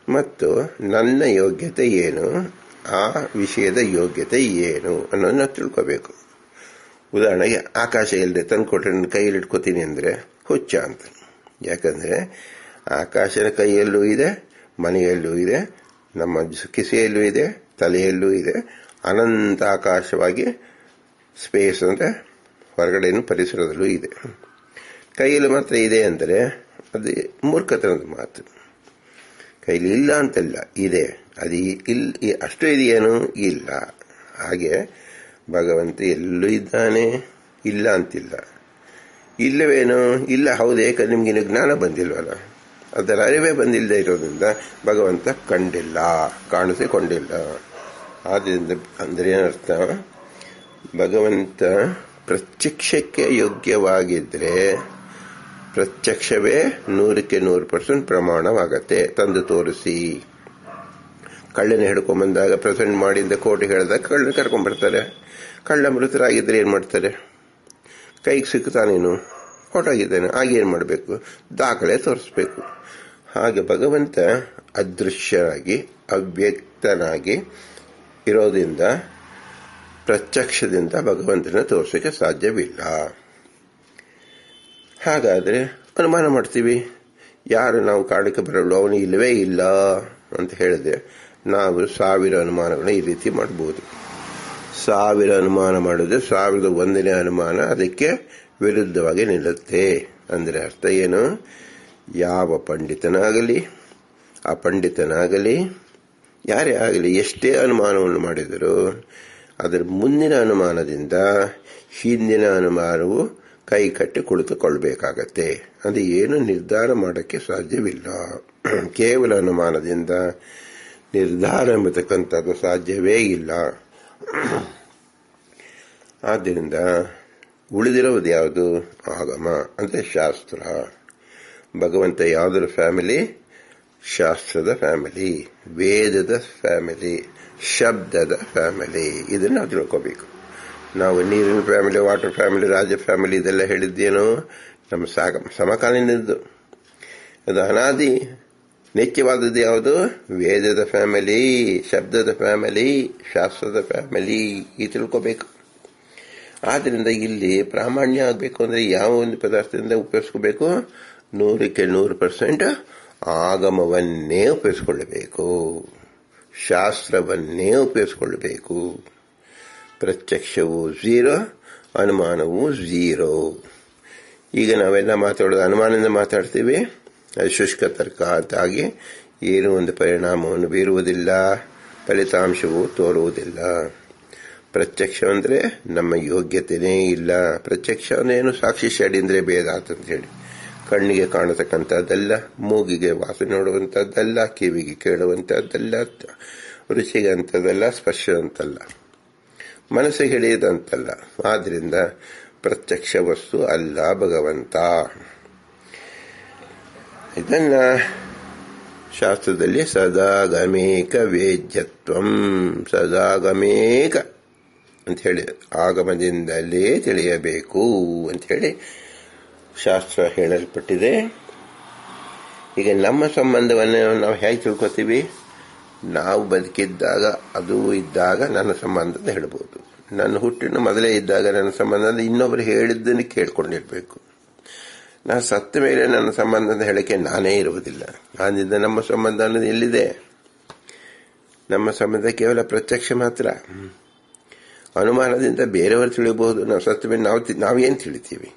ಮತ್ತು ನನ್ನ ಯೋಗ್ಯತೆ ಏನು, ಆ ವಿಷಯದ ಯೋಗ್ಯತೆ ಏನು ಅನ್ನೋದನ್ನ ತಿಳ್ಕೋಬೇಕು. ಉದಾಹರಣೆಗೆ ಆಕಾಶ ಇಲ್ಲದೆ ತಂದುಕೊಟ್ರೆ ನನ್ನ ಕೈಯಲ್ಲಿ ಇಟ್ಕೋತೀನಿ ಅಂದರೆ ಹುಚ್ಚ ಅಂತ. ಯಾಕಂದರೆ ಆಕಾಶನ ಕೈಯಲ್ಲೂ ಇದೆ, ಮನೆಯಲ್ಲೂ ಇದೆ, ನಮ್ಮ ಕಿಸೆಯಲ್ಲೂ ಇದೆ, ತಲೆಯಲ್ಲೂ ಇದೆ. ಅನಂತ ಆಕಾಶವಾಗಿ ಸ್ಪೇಸ್ ಅಂದರೆ ಹೊರಗಡೆನೂ ಪರಿಸರದಲ್ಲೂ ಇದೆ. ಕೈಯಲ್ಲಿ ಮಾತ್ರ ಇದೆ ಅಂದರೆ ಅದು ಮೂರ್ಖತನದ ಮಾತು. ಕೈಲಿ ಇಲ್ಲ ಅಂತಲ್ಲ, ಇದೆ. ಅದು ಅಷ್ಟು ಇದೆಯೇನು? ಇಲ್ಲ. ಹಾಗೆ ಭಗವಂತ ಎಲ್ಲೂ ಇದ್ದಾನೆ, ಇಲ್ಲ ಅಂತಿಲ್ಲ. ಇಲ್ಲವೇನು? ಇಲ್ಲ. ಹೌದು. ಏಕೆ ನಿಮ್ಗಿನ್ನು ಜ್ಞಾನ ಬಂದಿಲ್ವಲ್ಲ, ಅದರ ಅರಿವೇ ಬಂದಿಲ್ಲದೆ ಇರೋದ್ರಿಂದ ಭಗವಂತ ಕಂಡಿಲ್ಲ, ಕಾಣಿಸಿಕೊಂಡಿಲ್ಲ. ಆದ್ದರಿಂದ ಅಂದ್ರೆ ಏನರ್ಥ? ಭಗವಂತ ಪ್ರತ್ಯಕ್ಷಕ್ಕೆ ಯೋಗ್ಯವಾಗಿದ್ರೆ ಪ್ರತ್ಯಕ್ಷವೇ 100% ಪ್ರಮಾಣವಾಗತ್ತೆ. ತಂದು ತೋರಿಸಿ. ಕಳ್ಳನ ಹಿಡ್ಕೊಂಡ್ಬಂದಾಗ ಪ್ರೆಸೆಂಟ್ ಮಾಡಿಂದ ಕೋರ್ಟ್ ಹೇಳಿದಾಗ ಕಳ್ಳನ ಕರ್ಕೊಂಡ್ಬರ್ತಾರೆ. ಕಳ್ಳ ಮೃತರಾಗಿದ್ರೆ ಏನ್ ಮಾಡ್ತಾರೆ? ಕೈಗೆ ಸಿಗ್ತಾನೇನು? ಹೊರಟಾಗಿದ್ದಾನೆ. ಆಗೇನು ಮಾಡಬೇಕು? ದಾಖಲೆ ತೋರಿಸ್ಬೇಕು. ಹಾಗೆ ಭಗವಂತ ಅದೃಶ್ಯನಾಗಿ ಅವ್ಯಕ್ತನಾಗಿ ಇರೋದ್ರಿಂದ ಪ್ರತ್ಯಕ್ಷದಿಂದ ಭಗವಂತನ ತೋರಿಸೋಕೆ ಸಾಧ್ಯವಿಲ್ಲ. ಹಾಗಾದರೆ ಅನುಮಾನ ಮಾಡ್ತೀವಿ. ಯಾರು ನಾವು ಕಾಡಕ್ಕೆ ಬರಲು ಅವನು ಇಲ್ಲವೇ ಇಲ್ಲ ಅಂತ ಹೇಳಿದ್ರೆ ನಾವು 1000 ಅನುಮಾನಗಳನ್ನ ಈ ರೀತಿ ಮಾಡಬಹುದು. 1000 ಅನುಮಾನ ಮಾಡಿದ್ರೆ 1001ನೇ ಅನುಮಾನ ಅದಕ್ಕೆ ವಿರುದ್ಧವಾಗಿ ನಿಲ್ಲುತ್ತೆ. ಅಂದರೆ ಅರ್ಥ ಏನು? ಯಾವ ಪಂಡಿತನಾಗಲಿ ಅಪಂಡಿತನಾಗಲಿ ಯಾರೇ ಆಗಲಿ ಎಷ್ಟೇ ಅನುಮಾನವನ್ನು ಮಾಡಿದರೂ ಅದರ ಮುಂದಿನ ಅನುಮಾನದಿಂದ ಹಿಂದಿನ ಅನುಮಾನವು ಕೈ ಕಟ್ಟಿ ಕುಳಿತುಕೊಳ್ಬೇಕಾಗತ್ತೆ. ಅದು ಏನು ನಿರ್ಧಾರ ಮಾಡೋಕ್ಕೆ ಸಾಧ್ಯವಿಲ್ಲ. ಕೇವಲ ಅನುಮಾನದಿಂದ ನಿರ್ಧಾರ ಎಂಬತಕ್ಕಂಥದ್ದು ಸಾಧ್ಯವೇ ಇಲ್ಲ. ಆದ್ದರಿಂದ ಉಳಿದಿರುವುದು ಯಾವುದು? ಆಗಮ ಅಂದರೆ ಶಾಸ್ತ್ರ. ಭಗವಂತ ಯಾವುದರ ಫ್ಯಾಮಿಲಿ? ಶಾಸ್ತ್ರದ ಫ್ಯಾಮಿಲಿ, ವೇದದ ಫ್ಯಾಮಿಲಿ, ಶಬ್ದದ ಫ್ಯಾಮಿಲಿ. ಇದನ್ನು ನಾವು ತಿಳ್ಕೋಬೇಕು. ನಾವು ನೀರಿನ ಫ್ಯಾಮಿಲಿ, ವಾಟರ್ ಫ್ಯಾಮಿಲಿ, ರಾಜ ಫ್ಯಾಮಿಲಿ ಇದೆಲ್ಲ ಹೇಳಿದ್ದೇನು ನಮ್ಮ ಸಮಕಾಲೀನದ್ದು. ಅದು ಅನಾದಿ ನಿತ್ಯವಾದದ್ದು ಯಾವುದು? ವೇದದ ಫ್ಯಾಮಿಲಿ, ಶಬ್ದದ ಫ್ಯಾಮಿಲಿ, ಶಾಸ್ತ್ರದ ಫ್ಯಾಮಿಲಿ. ಈ ತಿಳ್ಕೋಬೇಕು. ಆದ್ದರಿಂದ ಇಲ್ಲಿ ಪ್ರಾಮಾಣ್ಯ ಆಗಬೇಕು ಅಂದರೆ ಯಾವ ಒಂದು ಪದಾರ್ಥದಿಂದ ಉಪಯೋಗಿಸ್ಕೋಬೇಕು? 100% ಆಗಮವನ್ನೇ ಉಪಯೋಗಿಸಿಕೊಳ್ಳಬೇಕು, ಶಾಸ್ತ್ರವನ್ನೇ ಉಪಯೋಗಿಸಿಕೊಳ್ಳಬೇಕು. ಪ್ರತ್ಯಕ್ಷವು 0, ಅನುಮಾನವು 0. ಈಗ ನಾವೆಲ್ಲ ಮಾತಾಡೋದು ಅನುಮಾನದಿಂದ ಮಾತಾಡ್ತೀವಿ. ಅದು ಶುಷ್ಕ ತರ್ಕ ಅಂತಾಗಿ ಏನೂ ಒಂದು ಪರಿಣಾಮವನ್ನು ಬೀರುವುದಿಲ್ಲ, ಫಲಿತಾಂಶವು ತೋರುವುದಿಲ್ಲ. ಪ್ರತ್ಯಕ್ಷ ಅಂದರೆ ನಮ್ಮ ಯೋಗ್ಯತೆಯೇ ಇಲ್ಲ. ಪ್ರತ್ಯಕ್ಷ ಅಂದ್ರೇನು? ಸಾಕ್ಷಿ ಶಡಿಂದ್ರೆ ಭೇದ ಅಂತ ಹೇಳಿ. ಕಣ್ಣಿಗೆ ಕಾಣತಕ್ಕಂಥದ್ದಲ್ಲ, ಮೂಗಿಗೆ ವಾಸನೆ ನೋಡುವಂಥದ್ದಲ್ಲ, ಕಿವಿಗೆ ಕೇಳುವಂಥದ್ದಲ್ಲ, ರುಚಿಗೆ ಅಂತದಲ್ಲ, ಸ್ಪರ್ಶ ಅಂತಲ್ಲ, ಮನಸ್ಸಿಗೆ ಹಿಡಿಯದಂತಲ್ಲ. ಆದ್ರಿಂದ ಪ್ರತ್ಯಕ್ಷ ವಸ್ತು ಅಲ್ಲ ಭಗವಂತ. ಇದನ್ನ ಶಾಸ್ತ್ರದಲ್ಲಿ ಸದಾಗಮೇಕ ವೇದ್ಯತ್ವಂ, ಸದಾಗಮೇಕ ಅಂತ ಹೇಳಿ ಆಗಮದಿಂದಲೇ ತಿಳಿಯಬೇಕು ಅಂತ ಹೇಳಿ ಶಾಸ್ತ್ರ ಹೇಳಲ್ಪಟ್ಟಿದೆ. ಈಗ ನಮ್ಮ ಸಂಬಂಧವನ್ನು ನಾವು ಹೇಗೆ ತಿಳ್ಕೊತೀವಿ? ನಾವು ಬದುಕಿದ್ದಾಗ, ಅದು ಇದ್ದಾಗ ನನ್ನ ಸಂಬಂಧ ಅಂತ ಹೇಳ್ಬೋದು. ನನ್ನ ಹುಟ್ಟಿನ ಮೊದಲೇ ಇದ್ದಾಗ ನನ್ನ ಸಂಬಂಧ ಅಂದ್ರೆ ಇನ್ನೊಬ್ಬರು ಹೇಳಿದ್ದನ್ನು ಕೇಳ್ಕೊಂಡಿರ್ಬೇಕು. ನಾನು ಸತ್ತ ಮೇಲೆ ನನ್ನ ಸಂಬಂಧ ಅಂತ ಹೇಳಕ್ಕೆ ನಾನೇ ಇರುವುದಿಲ್ಲ. ಆದ್ದರಿಂದ ನಮ್ಮ ಸಂಬಂಧ ಅನ್ನೋದು ಎಲ್ಲಿದೆ? ನಮ್ಮ ಸಂಬಂಧ ಕೇವಲ ಪ್ರತ್ಯಕ್ಷ ಮಾತ್ರ. ಅನುಮಾನದಿಂದ ಬೇರೆಯವರು ತಿಳಿಯಬಹುದು. ನಾವು ಸತ್ತ ಮೇಲೆ ನಾವೇನು ತಿಳಿತೀವಿ?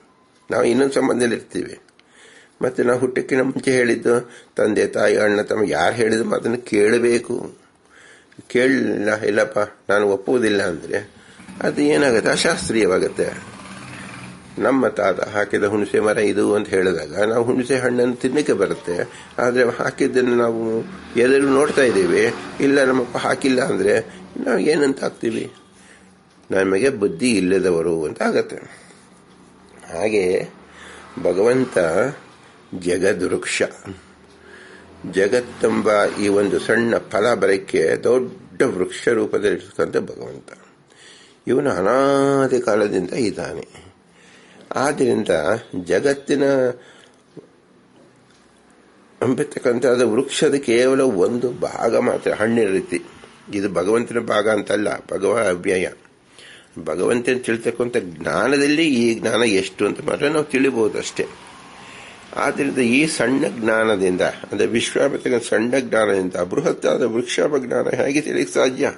ನಾವು ಇನ್ನೊಂದು ಸಂಬಂಧದಲ್ಲಿ ಇರ್ತೀವಿ. ಮತ್ತೆ ನಾವು ಹುಟ್ಟಕ್ಕಿಂತ ಮುಂಚೆ ಹೇಳಿದ್ದು ತಂದೆ ತಾಯಿ ಅಣ್ಣ ತಮ್ಮ ಯಾರು ಹೇಳಿದ್ರು ಅದನ್ನು ಕೇಳಬೇಕು. ಕೇಳಲಿಲ್ಲ, ಇಲ್ಲಪ್ಪ ನಾನು ಒಪ್ಪುವುದಿಲ್ಲ ಅಂದರೆ ಅದು ಏನಾಗುತ್ತೆ? ಅಶಾಸ್ತ್ರೀಯವಾಗುತ್ತೆ. ನಮ್ಮ ತಾತ ಹಾಕಿದ ಹುಣಸೆ ಮರ ಇದು ಅಂತ ಹೇಳಿದಾಗ ನಾವು ಹುಣಸೆ ಹಣ್ಣನ್ನು ತಿನ್ನಕ್ಕೆ ಬರುತ್ತೆ. ಆದರೆ ಹಾಕಿದ್ದನ್ನು ನಾವು ಎಲ್ಲರೂ ನೋಡ್ತಾ ಇದ್ದೀವಿ. ಇಲ್ಲ ನಮ್ಮಪ್ಪ ಹಾಕಿಲ್ಲ ಅಂದರೆ ನಾವು ಏನಂತ ಹಾಕ್ತೀವಿ? ನಮಗೆ ಬುದ್ಧಿ ಇಲ್ಲದವರು ಅಂತ ಆಗತ್ತೆ. ಹಾಗೆ ಭಗವಂತ ಜಗದ್ವೃಕ್ಷ. ಜಗತ್ತೆಂಬ ಈ ಒಂದು ಸಣ್ಣ ಫಲ ಬರಕ್ಕೆ ದೊಡ್ಡ ವೃಕ್ಷ ರೂಪದಲ್ಲಿರ್ತಕ್ಕಂಥ ಭಗವಂತ ಇವನು ಅನಾದಿ ಕಾಲದಿಂದ ಇದ್ದಾನೆ. ಆದ್ದರಿಂದ ಜಗತ್ತಿನ ಅಂಬಿರ್ತಕ್ಕಂಥದ್ದು ವೃಕ್ಷದ ಕೇವಲ ಒಂದು ಭಾಗ ಮಾತ್ರ, ಹಣ್ಣಿನ ರೀತಿ. ಇದು ಭಗವಂತನ ಭಾಗ ಅಂತಲ್ಲ, ಅವ್ಯಯ. ಭಗವಂತನ ತಿಳ್ತಕ್ಕಂಥ ಜ್ಞಾನದಲ್ಲಿ ಈ ಜ್ಞಾನ ಎಷ್ಟು ಅಂತ ಮಾತ್ರ ನಾವು ತಿಳಿಬಹುದು ಅಷ್ಟೇ. ಆದ್ದರಿಂದ ಈ ಸಣ್ಣ ಜ್ಞಾನದಿಂದ, ಅಂದರೆ ವಿಶ್ವಾಮಿತ್ರನ ಸಣ್ಣ ಜ್ಞಾನದಿಂದ ಬೃಹತ್ತಾದ ವೃಕ್ಷ ಜ್ಞಾನ ಹೇಗೆ ತಿಳಿಯಕ್ಕೆ ಸಾಧ್ಯ?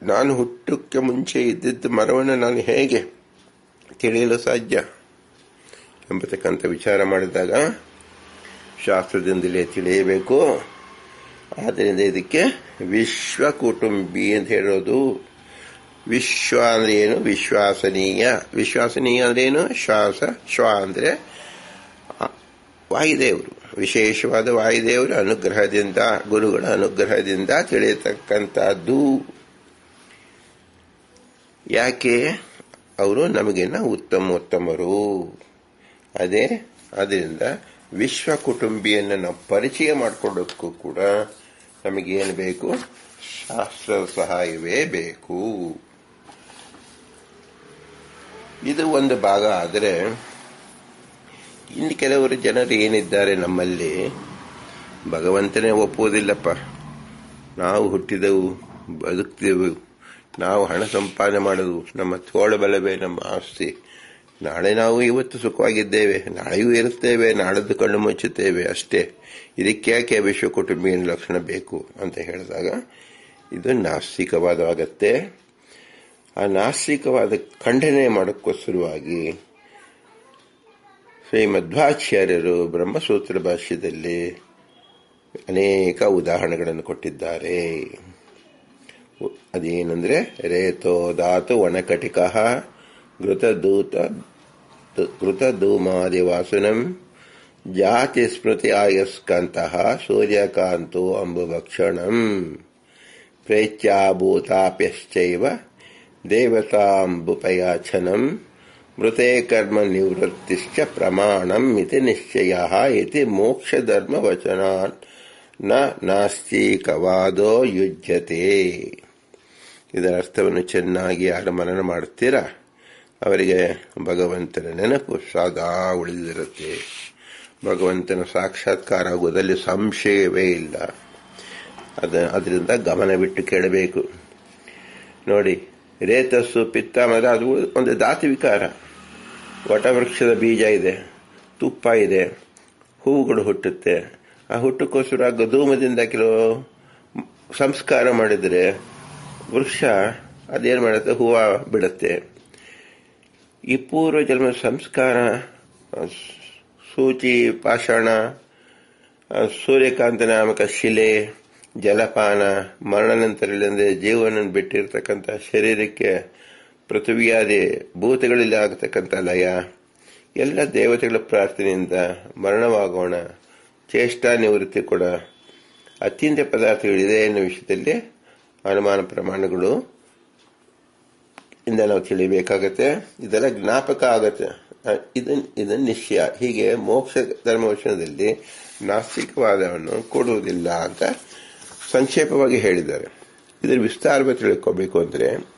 ನಾನು ಹುಟ್ಟಕ್ಕೆ ಮುಂಚೆ ಇದ್ದಿದ್ದ ಮರವನ್ನು ನಾನು ಹೇಗೆ ತಿಳಿಯಲು ಸಾಧ್ಯ ಎಂಬತಕ್ಕಂಥ ವಿಚಾರ ಮಾಡಿದಾಗ ಶಾಸ್ತ್ರದಿಂದಲೇ ತಿಳಿಯಬೇಕು. ಆದ್ದರಿಂದ ಇದಕ್ಕೆ ವಿಶ್ವ ಕುಟುಂಬಿ ಅಂತ ಹೇಳೋದು. ವಿಶ್ವ ಅಂದ್ರೆ ಏನು? ವಿಶ್ವಾಸನೀಯ. ವಿಶ್ವಾಸನೀಯ ಅಂದ್ರೆ ಏನು? ಶ್ವ ಅಂದ್ರೆ ವಾಯುದೇವರು, ವಿಶೇಷವಾದ ವಾಯುದೇವರ ಅನುಗ್ರಹದಿಂದ, ಗುರುಗಳ ಅನುಗ್ರಹದಿಂದ ತಿಳಿಯತಕ್ಕಂಥದ್ದು. ಯಾಕೆ? ಅವರು ನಮಗಿನ್ನ ಉತ್ತಮರು. ಅದರಿಂದ ವಿಶ್ವ ಕುಟುಂಬಿಯನ್ನು ನಾವು ಪರಿಚಯ ಮಾಡಿಕೊಳ್ಳೋದಕ್ಕೂ ಕೂಡ ನಮಗೇನು ಬೇಕು? ಶಾಸ್ತ್ರದ ಸಹಾಯವೇ ಬೇಕು. ಇದು ಒಂದು ಭಾಗ. ಆದರೆ ಇನ್ನು ಕೆಲವರು ಜನರು ಏನಿದ್ದಾರೆ ನಮ್ಮಲ್ಲಿ, ಭಗವಂತನೇ ಒಪ್ಪುವುದಿಲ್ಲಪ್ಪ, ನಾವು ಹುಟ್ಟಿದೆವು, ಬದುಕ್ತೇವೆ, ನಾವು ಹಣ ಸಂಪಾದನೆ ಮಾಡೋದು, ನಮ್ಮ ತೋಳಬಲವೇ ನಮ್ಮ ಆಸ್ತಿ, ನಾಳೆ ನಾವು ಇವತ್ತು ಸುಖವಾಗಿದ್ದೇವೆ, ನಾಳೆಯೂ ಇರುತ್ತೇವೆ, ನಾಳದ್ದು ಕಣ್ಣು ಮುಚ್ಚುತ್ತೇವೆ ಅಷ್ಟೇ, ಇದಕ್ಕೆ ಯಾಕೆ ವಿಶ್ವ ಕುಟುಂಬಿಯ ಲಕ್ಷಣ ಬೇಕು ಅಂತ ಹೇಳಿದಾಗ ಇದು ನಾಸ್ತಿಕವಾದವಾಗತ್ತೆ. ಆ ನಾಸ್ತಿಕವಾದ ಖಂಡನೆ ಮಾಡೋಕ್ಕೋಸ್ಕರವಾಗಿ ಶ್ರೀ ಮಧ್ವಾಚಾರ್ಯರು ಬ್ರಹ್ಮಸೂತ್ರ ಭಾಷ್ಯದಲ್ಲಿ ಅನೇಕ ಉದಾಹರಣೆಗಳನ್ನು ಕೊಟ್ಟಿದ್ದಾರೆ. ಅದೇನೆಂದ್ರೆ, ರೇತೋ ಧಾತು ವನಕಟಿಕ ಘೃತಧೂಮಾದಿವಾಸುನಂ ಜಾತಿ ಸ್ಮೃತಿ ಆಯಸ್ಕಂತಹ ಸೂರ್ಯಕಾಂತೋ ಅಂಬುಭಕ್ಷಣಂ ಪ್ರೇತ್ಯಾಭೂತಾಪ್ಯಶ್ಚೈವ ದೇವತಾಂಬುಪಯಾಚನಂ ಮೃತೆ ಕರ್ಮ ನಿವೃತ್ತಿಶ್ಚ ಪ್ರಮಾಣಂ ಇತಿ ನಿಶ್ಚಯಃ ಇತಿ ಮೋಕ್ಷಧರ್ಮ ವಚನಾನ್ ನಾಸ್ತಿಕವಾದೋ ಯುಜ್ಯತೆ. ಇದರ ಅರ್ಥವನ್ನು ಚೆನ್ನಾಗಿ ಯಾರು ಮನನ ಮಾಡುತ್ತೀರಾ ಅವರಿಗೆ ಭಗವಂತನ ನೆನಪು ಸದಾ ಉಳಿದಿರುತ್ತೆ. ಭಗವಂತನ ಸಾಕ್ಷಾತ್ಕಾರ ಆಗುವುದರಲ್ಲಿ ಸಂಶಯವೇ ಇಲ್ಲ. ಅದರಿಂದ ಗಮನ ಬಿಟ್ಟು ಕೇಳಬೇಕು. ನೋಡಿ, ರೇತಸ್ಸು, ಪಿತ್ತಾಮರ ಅದು ಒಂದು ಧಾತು ವಿಕಾರ. ವಟವೃಕ್ಷದ ಬೀಜ ಇದೆ, ತುಪ್ಪ ಇದೆ, ಹೂವುಗಳು ಹುಟ್ಟುತ್ತೆ. ಆ ಹುಟ್ಟಕ್ಕೋಸ್ಕರ ಗಧೂಮದಿಂದ ಕೆಲವು ಸಂಸ್ಕಾರ ಮಾಡಿದರೆ ವೃಕ್ಷ ಅದೇನು ಮಾಡುತ್ತೆ? ಹೂವು ಬಿಡುತ್ತೆ. ಈ ಪೂರ್ವ ಜನ್ಮ ಸಂಸ್ಕಾರ, ಸೂಚಿ, ಪಾಷಾಣ, ಸೂರ್ಯಕಾಂತ ನಾಮಕ ಶಿಲೆ, ಜಲಪಾನ, ಮರಣ ನಂತರದಿಂದ ಜೀವನ ಬಿಟ್ಟಿರ್ತಕ್ಕಂಥ ಶರೀರಕ್ಕೆ ಪೃಥ್ವಿಯಾದಿ ಭೂತಗಳಲ್ಲಿ ಆಗತಕ್ಕಂಥ ಲಯ, ಎಲ್ಲ ದೇವತೆಗಳ ಪ್ರಾರ್ಥನೆಯಿಂದ ಮರಣವಾಗೋಣ, ಚೇಷ್ಟಾ ನಿವೃತ್ತಿ ಕೂಡ ಅತ್ಯಂತ ಪದಾರ್ಥಗಳಿದೆ ಎನ್ನುವ ವಿಷಯದಲ್ಲಿ ಅನುಮಾನ ಪ್ರಮಾಣಗಳು ಇಂದ ನಾವು ತಿಳಿಯಬೇಕಾಗತ್ತೆ. ಇದೆಲ್ಲ ಜ್ಞಾಪಕ ಆಗತ್ತೆ. ಇದನ್ನು ನಿಶ್ಚಯ. ಹೀಗೆ ಮೋಕ್ಷ ಧರ್ಮವಚನದಲ್ಲಿ ನಾಸ್ತಿಕವಾದವನ್ನು ಕೊಡುವುದಿಲ್ಲ ಅಂತ ಸಂಕ್ಷೇಪವಾಗಿ ಹೇಳಿದ್ದಾರೆ. ಇದರ ವಿಸ್ತಾರವಾಗಿ ತಿಳ್ಕೋಬೇಕು ಅಂದ್ರೆ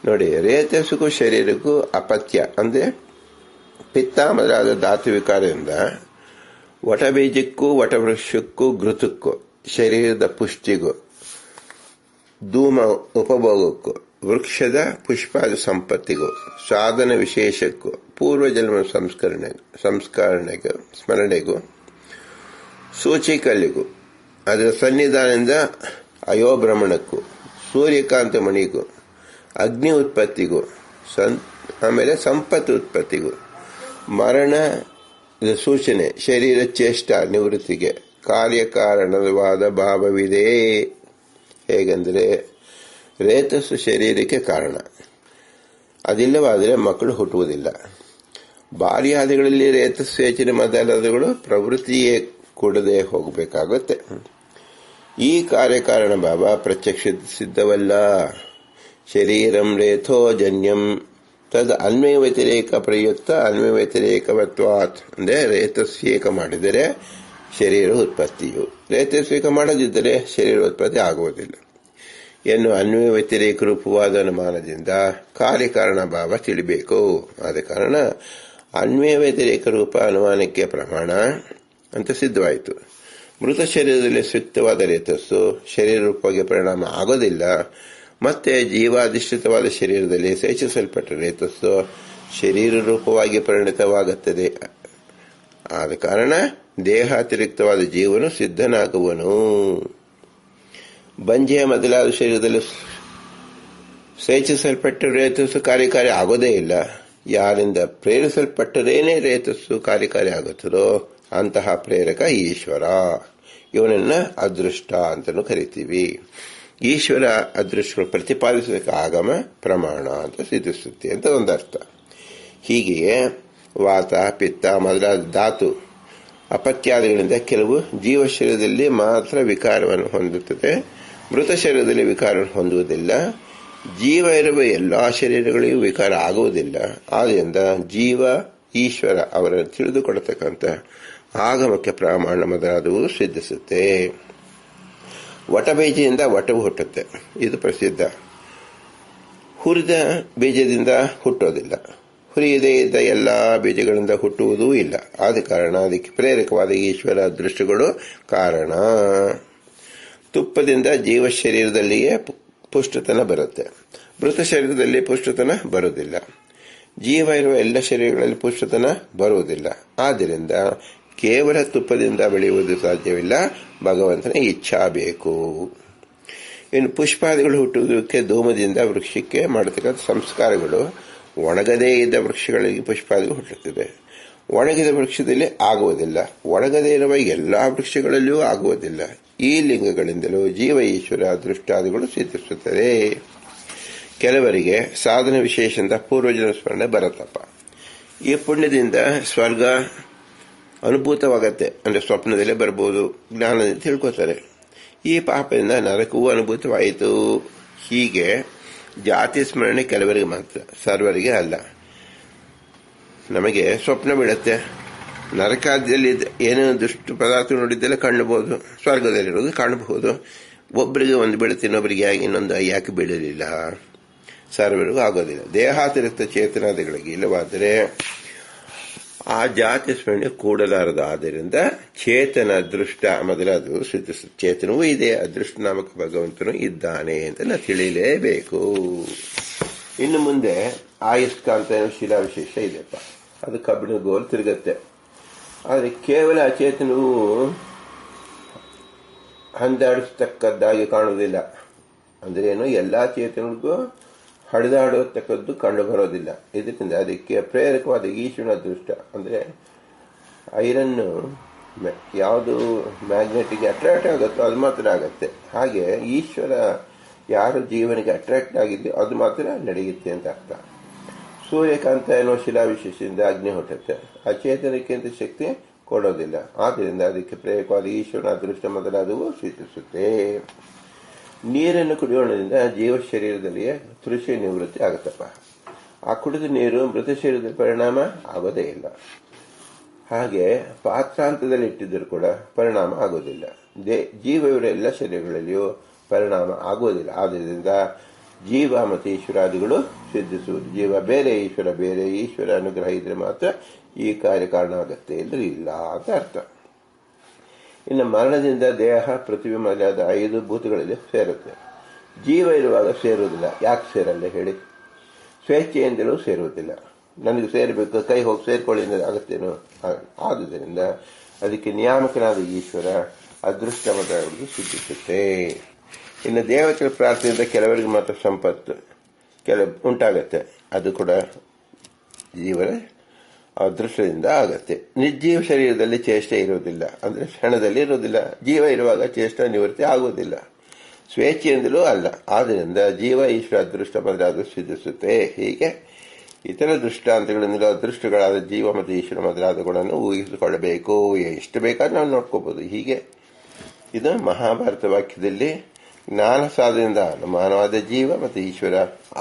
ನೋಡಿ, ರೇತಸ್ಸುಗೂ ಶರೀರಕ್ಕೂ ಅಪತ್ಯ ಅಂದ್ರೆ ಪಿತ್ತಾಮರಾದ ಧಾತು ವಿಕಾರದಿಂದ ವಟಬೀಜಕ್ಕೂ ವಟವೃಕ್ಷಕ್ಕೂ ಘೃತಕ್ಕೂ ಶರೀರದ ಪುಷ್ಟಿಗೂ ಧೂಮ ಉಪಭೋಗಕ್ಕೂ ವೃಕ್ಷದ ಪುಷ್ಪಾದ ಸಂಪತ್ತಿಗೂ ಸಾಧನ ವಿಶೇಷಕ್ಕೂ ಪೂರ್ವಜನ್ಮ ಸ್ಮರಣೆಗೂ ಸೂಚಿಕಲ್ಲಿಗೂ ಅದರ ಸನ್ನಿಧಾನದಿಂದ ಅಯೋಭ್ರಮಣಕ್ಕೂ ಸೂರ್ಯಕಾಂತ ಮಣಿಗೂ ಅಗ್ನಿ ಉತ್ಪತ್ತಿಗೂ ಆಮೇಲೆ ಸಂಪತ್ತು ಉತ್ಪತ್ತಿಗೂ ಮರಣ ಸೂಚನೆ ಶರೀರ ಚೇಷ್ಟಾ ನಿವೃತ್ತಿಗೆ ಕಾರ್ಯಕಾರಣವಾದ ಭಾವವಿದೆ. ಹೇಗೆಂದರೆ ರೇತಸ್ಸು ಶರೀರಕ್ಕೆ ಕಾರಣ, ಅದಿಲ್ಲವಾದರೆ ಮಕ್ಕಳು ಹುಟ್ಟುವುದಿಲ್ಲ. ಬಾಲ್ಯಾದಿಗಳಲ್ಲಿ ರೇತಸ್ವೇಚನೆ ಮೊದಲಾದವುಗಳು ಪ್ರವೃತ್ತಿಯೇ ಕೂಡದೆ ಹೋಗಬೇಕಾಗುತ್ತೆ. ಈ ಕಾರ್ಯಕಾರಣ ಭಾವ ಪ್ರತ್ಯಕ್ಷ ಸಿದ್ಧವಲ್ಲ. ಶರೀರಂ ರೇಥೋಜನ್ಯಂ ತದ್ ಅನ್ವಯ ವ್ಯತಿರೇಕ ಪ್ರಯುಕ್ತ ಅನ್ವಯ ವ್ಯತಿರೇಕವತ್ವಾತ್. ಅಂದರೆ ರೇತಸ್ವೇಕ ಮಾಡಿದರೆ ಶರೀರ ಉತ್ಪತ್ತಿಯು, ರೇತಸ್ವೇಕ ಮಾಡದಿದ್ದರೆ ಶರೀರ ಉತ್ಪತ್ತಿ ಆಗುವುದಿಲ್ಲ ಎನ್ನುವ ಅನ್ವಯ ವ್ಯತಿರೇಕ ರೂಪವಾದ ಅನುಮಾನದಿಂದ ಕಾರ್ಯಕಾರಣ ಭಾವ ತಿಳಿಬೇಕು. ಆದ ಕಾರಣ ಅನ್ವಯ ವ್ಯತಿರೇಕ ರೂಪ ಅನುಮಾನಕ್ಕೆ ಪ್ರಮಾಣ ಅಂತ ಸಿದ್ಧವಾಯಿತು. ಮೃತ ಶರೀರದಲ್ಲಿ ಸೂಕ್ತವಾದ ರೇತಸ್ಸು ಶರೀರ ರೂಪವಾಗಿ ಪರಿಣಾಮ ಆಗೋದಿಲ್ಲ. ಮತ್ತೆ ಜೀವಾಧಿಷ್ಠಿತವಾದ ಶರೀರದಲ್ಲಿ ಸೇಚಿಸಲ್ಪಟ್ಟ ರೇತಸ್ಸು ಶರೀರ ರೂಪವಾಗಿ ಪರಿಣಿತವಾಗುತ್ತದೆ. ಆದ ಕಾರಣ ದೇಹಾತಿರಿಕ್ತವಾದ ಜೀವನು ಸಿದ್ಧನಾಗುವನು. ಬಂಜೆಯ ಮೊದಲಾದ ಶರೀರದಲ್ಲಿ ಸೇಚಿಸಲ್ಪಟ್ಟ ರೇತಸ್ಸು ಕಾರ್ಯಕಾರಿ ಆಗೋದೇ ಇಲ್ಲ. ಯಾರಿಂದ ಪ್ರೇರಿಸಲ್ಪಟ್ಟರೇನೇ ರೇತಸ್ಸು ಕಾರ್ಯಕಾರಿ ಆಗುತ್ತದೋ ಅಂತಹ ಪ್ರೇರಕ ಈಶ್ವರ. ಇವನನ್ನ ಅದೃಷ್ಟ ಅಂತಲೂ ಕರಿತೀವಿ. ಈಶ್ವರ ಅದೃಷ್ಟಗಳು ಪ್ರತಿಪಾದಿಸಲಿಕ್ಕೆ ಆಗಮ ಪ್ರಮಾಣ ಅಂತ ಸಿದ್ಧಿಸುತ್ತೆ ಅಂತ ಒಂದರ್ಥ. ಹೀಗೆಯೇ ವಾತ ಪಿತ್ತ ಮೊದಲಾದ ಧಾತು ಅಪತ್ಯಾದಿಗಳಿಂದ ಕೆಲವು ಜೀವ ಶರೀರದಲ್ಲಿ ಮಾತ್ರ ವಿಕಾರವನ್ನು ಹೊಂದುತ್ತದೆ, ಮೃತ ಶರೀರದಲ್ಲಿ ವಿಕಾರವನ್ನು ಹೊಂದುವುದಿಲ್ಲ. ಜೀವ ಇರುವ ಎಲ್ಲಾ ಶರೀರಗಳಿಗೂ ವಿಕಾರ ಆಗುವುದಿಲ್ಲ. ಆದ್ದರಿಂದ ಜೀವ ಈಶ್ವರ ಅವರನ್ನು ತಿಳಿದುಕೊಡತಕ್ಕಂಥ ಆಗಮಕ್ಕೆ ಪ್ರಮಾಣ ಮೊದಲಾದವು ಸಿದ್ಧಿಸುತ್ತೆ. ವಟಬೀಜದಿಂದ ವಟವು ಹುಟ್ಟುತ್ತೆ, ಇದು ಪ್ರಸಿದ್ಧ. ಹುರಿದ ಬೀಜದಿಂದ ಹುಟ್ಟೋದಿಲ್ಲ, ಹುರಿಯದೇ ಇದ್ದ ಎಲ್ಲಾ ಬೀಜಗಳಿಂದ ಹುಟ್ಟುವುದೂ ಇಲ್ಲ. ಆದ ಕಾರಣ ಅದಕ್ಕೆ ಪ್ರೇರಕವಾದ ಈಶ್ವರ ಅದೃಷ್ಟಗಳು ಕಾರಣ. ತುಪ್ಪದಿಂದ ಜೀವ ಶರೀರದಲ್ಲಿಯೇ ಪುಷ್ಟತನ ಬರುತ್ತೆ, ಮೃತ ಶರೀರದಲ್ಲಿ ಪುಷ್ಟತನ ಬರುವುದಿಲ್ಲ. ಜೀವ ಇರುವ ಎಲ್ಲ ಶರೀರಗಳಲ್ಲಿ ಪುಷ್ಟತನ ಬರುವುದಿಲ್ಲ. ಆದ್ದರಿಂದ ಕೇವಲ ತುಪ್ಪದಿಂದ ಬೆಳೆಯುವುದು ಸಾಧ್ಯವಿಲ್ಲ, ಭಗವಂತನ ಇಚ್ಛಾ ಬೇಕು. ಇನ್ನು ಪುಷ್ಪಾದಿಗಳು ಹುಟ್ಟುವುದಕ್ಕೆ ಧೂಮದಿಂದ ವೃಕ್ಷಕ್ಕೆ ಮಾಡತಕ್ಕಂಥ ಸಂಸ್ಕಾರಗಳು ಒಣಗದೇ ಇದ್ದ ವೃಕ್ಷಗಳಿಗೆ ಪುಷ್ಪಾದಿಗಳು ಹುಟ್ಟುತ್ತದೆ. ಒಣಗಿದ ವೃಕ್ಷದಲ್ಲಿ ಆಗುವುದಿಲ್ಲ, ಒಣಗದೇ ಇರುವ ಎಲ್ಲಾ ವೃಕ್ಷಗಳಲ್ಲಿಯೂ ಆಗುವುದಿಲ್ಲ. ಈ ಲಿಂಗಗಳಿಂದಲೂ ಜೀವ ಈಶ್ವರ ಅದೃಷ್ಟಾದಿಗಳು ಸಿದ್ಧಿಸುತ್ತದೆ. ಕೆಲವರಿಗೆ ಸಾಧನ ವಿಶೇಷದಿಂದ ಪೂರ್ವಜನ ಸ್ಮರಣೆ ಬರುತ್ತಪ್ಪ. ಈ ಪುಣ್ಯದಿಂದ ಸ್ವರ್ಗ ಅನುಭೂತವಾಗತ್ತೆ, ಅಂದ್ರೆ ಸ್ವಪ್ನದಲ್ಲೇ ಬರಬಹುದು, ಜ್ಞಾನದಿಂದ ತಿಳ್ಕೊತಾರೆ. ಈ ಪಾಪದಿಂದ ನರಕವೂ ಅನುಭೂತವಾಯಿತು. ಹೀಗೆ ಜಾತಿ ಸ್ಮರಣೆ ಕೆಲವರಿಗೆ ಮಾತ್ರ, ಸರ್ವರಿಗೆ ಅಲ್ಲ. ನಮಗೆ ಸ್ವಪ್ನ ಬೀಳುತ್ತೆ, ನರಕಾದ್ಯದಲ್ಲಿ ಏನೋ ದುಷ್ಟ ಪದಾರ್ಥ ನೋಡಿದ್ದೆಲ್ಲ ಕಾಣಬಹುದು, ಸ್ವರ್ಗದಲ್ಲಿರೋದು ಕಾಣಬಹುದು. ಒಬ್ಬರಿಗೆ ಒಂದು ಬೀಳುತ್ತೆ, ಇನ್ನೊಬ್ಬರಿಗೆ ಇನ್ನೊಂದು ಯಾಕೆ ಬೀಳಲಿಲ್ಲ, ಸರ್ವರಿಗೂ ಆಗೋದಿಲ್ಲ. ದೇಹಾತಿರಿಕ್ತ ಚೇತನಾದಿಗಳಿಗೆ ಇಲ್ಲವಾದರೆ ಆ ಜಾತಿ ಸ್ಮರಣೆ ಕೂಡಲಾರದು. ಆದ್ದರಿಂದ ಚೇತನ ಅದೃಷ್ಟ ಮೊದಲಾದವು ಸಿದ್ಧಿಸುತ್ತೆ. ಚೇತನವೂ ಇದೆ, ಅದೃಷ್ಟ ನಾಮಕ ಭಗವಂತನು ಇದ್ದಾನೆ ಅಂತ ನಾವು ತಿಳಿಯಲೇಬೇಕು. ಇನ್ನು ಮುಂದೆ ಆಯುಷ್ಕಾಂತ ಶಿಲಾವಿಶೇಷ ಇದೆಯಪ್ಪ, ಅದು ಕಬ್ಬಿಣ ಗೋಲ್ ತಿರುಗತ್ತೆ. ಆದರೆ ಕೇವಲ ಅಚೇತನವು ಹಂದಾಡಿಸ್ತಕ್ಕದ್ದಾಗಿ ಕಾಣುವುದಿಲ್ಲ. ಅಂದ್ರೆ ಏನು, ಎಲ್ಲಾ ಚೇತನಗಳಿಗೂ ಹಡಿದಾಡತಕ್ಕದ್ದು ಕಂಡು ಬರೋದಿಲ್ಲ. ಇದರಿಂದ ಅದಕ್ಕೆ ಪ್ರೇರಕವಾದ ಈಶ್ವರನ ಅದೃಷ್ಟ, ಅಂದ್ರೆ ಐರನ್ ಯಾವುದು ಮ್ಯಾಗ್ನೆಟಿಗೆ ಅಟ್ರಾಕ್ಟ್ ಆಗುತ್ತೋ ಅದು ಮಾತ್ರ ಆಗತ್ತೆ. ಹಾಗೆ ಈಶ್ವರ ಯಾರು ಜೀವನಿಗೆ ಅಟ್ರಾಕ್ಟ್ ಆಗಿದೆಯೋ ಅದು ಮಾತ್ರ ನಡೆಯುತ್ತೆ ಅಂತ ಅರ್ಥ. ಸೂರ್ಯಕಾಂತ ಎನ್ನುವ ಶಿಲಾವಿಶೇಷದಿಂದ ಅಗ್ನಿ ಹುಟ್ಟುತ್ತೆ, ಅಚೇತನಕ್ಕಿಂತ ಶಕ್ತಿ ಕೊಡೋದಿಲ್ಲ. ಆದ್ದರಿಂದ ಅದಕ್ಕೆ ಪ್ರೇರಕವಾದ ಈಶ್ವರನ ಅದೃಷ್ಟ ಮೊದಲಾದವು ಸೂಚಿಸುತ್ತೆ. ನೀರನ್ನು ಕುಡಿಯೋಣದಿಂದ ಜೀವ ಶರೀರದಲ್ಲಿಯೇ ತೃಷಿ ನಿವೃತ್ತಿ ಆಗುತ್ತಪ್ಪ. ಆ ಕುಡಿದ ನೀರು ಮೃತ ಶರೀರದ ಪರಿಣಾಮ ಆಗೋದೇ ಇಲ್ಲ. ಹಾಗೆ ಪಾತ್ರಾಂತದಲ್ಲಿ ಇಟ್ಟಿದ್ದರೂ ಕೂಡ ಪರಿಣಾಮ ಆಗೋದಿಲ್ಲ. ಜೀವ ಇವರ ಎಲ್ಲ ಶರೀರಗಳಲ್ಲಿಯೂ ಪರಿಣಾಮ ಆಗುವುದಿಲ್ಲ. ಆದ್ದರಿಂದ ಜೀವ ಮತ್ತು ಈಶ್ವರಾದಿಗಳು ಸಿದ್ಧಿಸುವುದು. ಜೀವ ಬೇರೆ, ಈಶ್ವರ ಬೇರೆ. ಈಶ್ವರ ಅನುಗ್ರಹ ಇದ್ರೆ ಮಾತ್ರ ಈ ಕಾರ್ಯ ಕಾರಣ ಆಗತ್ತೆ, ಇಲ್ಲದ್ರೆ ಇಲ್ಲ ಅಂತ ಅರ್ಥ. ಇನ್ನು ಮರಣದಿಂದ ದೇಹ ಪೃಥ್ವಿ ಮೊದಲಾದ 5 ಭೂತಗಳಲ್ಲಿ ಸೇರುತ್ತೆ. ಜೀವ ಇರುವಾಗ ಸೇರುವುದಿಲ್ಲ. ಯಾಕೆ ಸೇರಲ್ಲ ಹೇಳಿ? ಸ್ವೇಚ್ಛೆಯಿಂದಲೂ ಸೇರುವುದಿಲ್ಲ. ನನಗೆ ಸೇರಬೇಕು, ಕೈ ಹೋಗಿ ಸೇರ್ಕೊಳ್ಳಿ ಆಗುತ್ತೇನೋ. ಆದುದರಿಂದ ಅದಕ್ಕೆ ನಿಯಾಮಕನಾದ ಈಶ್ವರ ಅದೃಷ್ಟ ಮೊದಲಾಗಿ ಸಿದ್ಧಿಸುತ್ತೆ. ಇನ್ನು ದೇವತೆಗಳ ಪ್ರಾರ್ಥನೆಯಿಂದ ಕೆಲವರಿಗೆ ಮಾತ್ರ ಸಂಪತ್ತು ಉಂಟಾಗತ್ತೆ, ಅದು ಕೂಡ ಜೀವನ ಅದೃಷ್ಟದಿಂದ ಆಗತ್ತೆ. ನಿರ್ಜೀವ ಶರೀರದಲ್ಲಿ ಚೇಷ್ಟೆ ಇರುವುದಿಲ್ಲ, ಅಂದ್ರೆ ಕ್ಷಣದಲ್ಲಿ ಇರುವುದಿಲ್ಲ. ಜೀವ ಇರುವಾಗ ಚೇಷ್ಟ ನಿವೃತ್ತಿ ಆಗುವುದಿಲ್ಲ, ಸ್ವೇಚ್ಛೆಯಿಂದಲೂ ಅಲ್ಲ. ಆದ್ದರಿಂದ ಜೀವ ಈಶ್ವರ ಅದೃಷ್ಟ ಮೊದಲಾದರೂ ಸಿದ್ಧಿಸುತ್ತೆ. ಹೀಗೆ ಇತರ ದೃಷ್ಟಾಂತಗಳಿಂದಲೂ ಅದೃಷ್ಟಗಳಾದ ಜೀವ ಮತ್ತು ಈಶ್ವರ ಮೊದಲಾದವುಗಳನ್ನು ಊಹಿಸಿಕೊಳ್ಳಬೇಕು. ಎಷ್ಟು ಬೇಕಾದ್ರೂ ನಾವು ನೋಡ್ಕೋಬಹುದು. ಹೀಗೆ ಇದು ಮಹಾಭಾರತ ವಾಕ್ಯದಲ್ಲಿ ಜ್ಞಾನ ಸಾಧನೆಯಿಂದ ಮಾನವಾದ ಜೀವ ಮತ್ತು ಈಶ್ವರ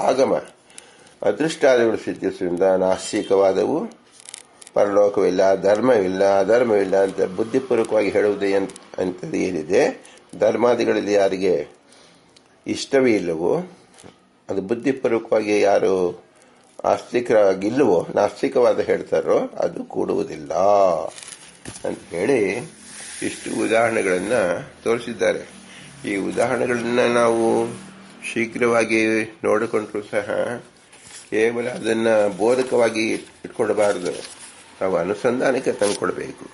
ಆಗಮ ಅದೃಷ್ಟಾದಿಗಳು ಸಿದ್ಧಿಸುವುದರಿಂದ ನಾಸ್ತಿಕವಾದವು ಪರಲೋಕವಿಲ್ಲ, ಧರ್ಮವಿಲ್ಲ, ಅಧರ್ಮವಿಲ್ಲ ಅಂತ ಬುದ್ಧಿಪೂರ್ವಕವಾಗಿ ಹೇಳುವುದೇ ಅಂತದ್ದು ಏನಿದೆ, ಧರ್ಮಾದಿಗಳಲ್ಲಿ ಯಾರಿಗೆ ಇಷ್ಟವೇ ಇಲ್ಲವೋ, ಅದು ಬುದ್ಧಿಪೂರ್ವಕವಾಗಿ ಯಾರು ಆಸ್ತಿಕರಾಗಿಲ್ಲವೋ, ನಾಸ್ತಿಕವಾದ ಹೇಳ್ತಾರೋ ಅದು ಕೂಡುವುದಿಲ್ಲ ಅಂತ ಹೇಳಿ ಇಷ್ಟು ಉದಾಹರಣೆಗಳನ್ನು ತೋರಿಸಿದ್ದಾರೆ. ಈ ಉದಾಹರಣೆಗಳನ್ನ ನಾವು ಶೀಘ್ರವಾಗಿ ನೋಡಿಕೊಂಡ್ರೂ ಸಹ ಕೇವಲ ಅದನ್ನ ಬೋಧಕವಾಗಿ ಇಟ್ಕೊಡಬಾರದು, ನಾವು ಅನುಸಂಧಾನಕ್ಕೆ ತಂದುಕೊಡ್ಬೇಕು.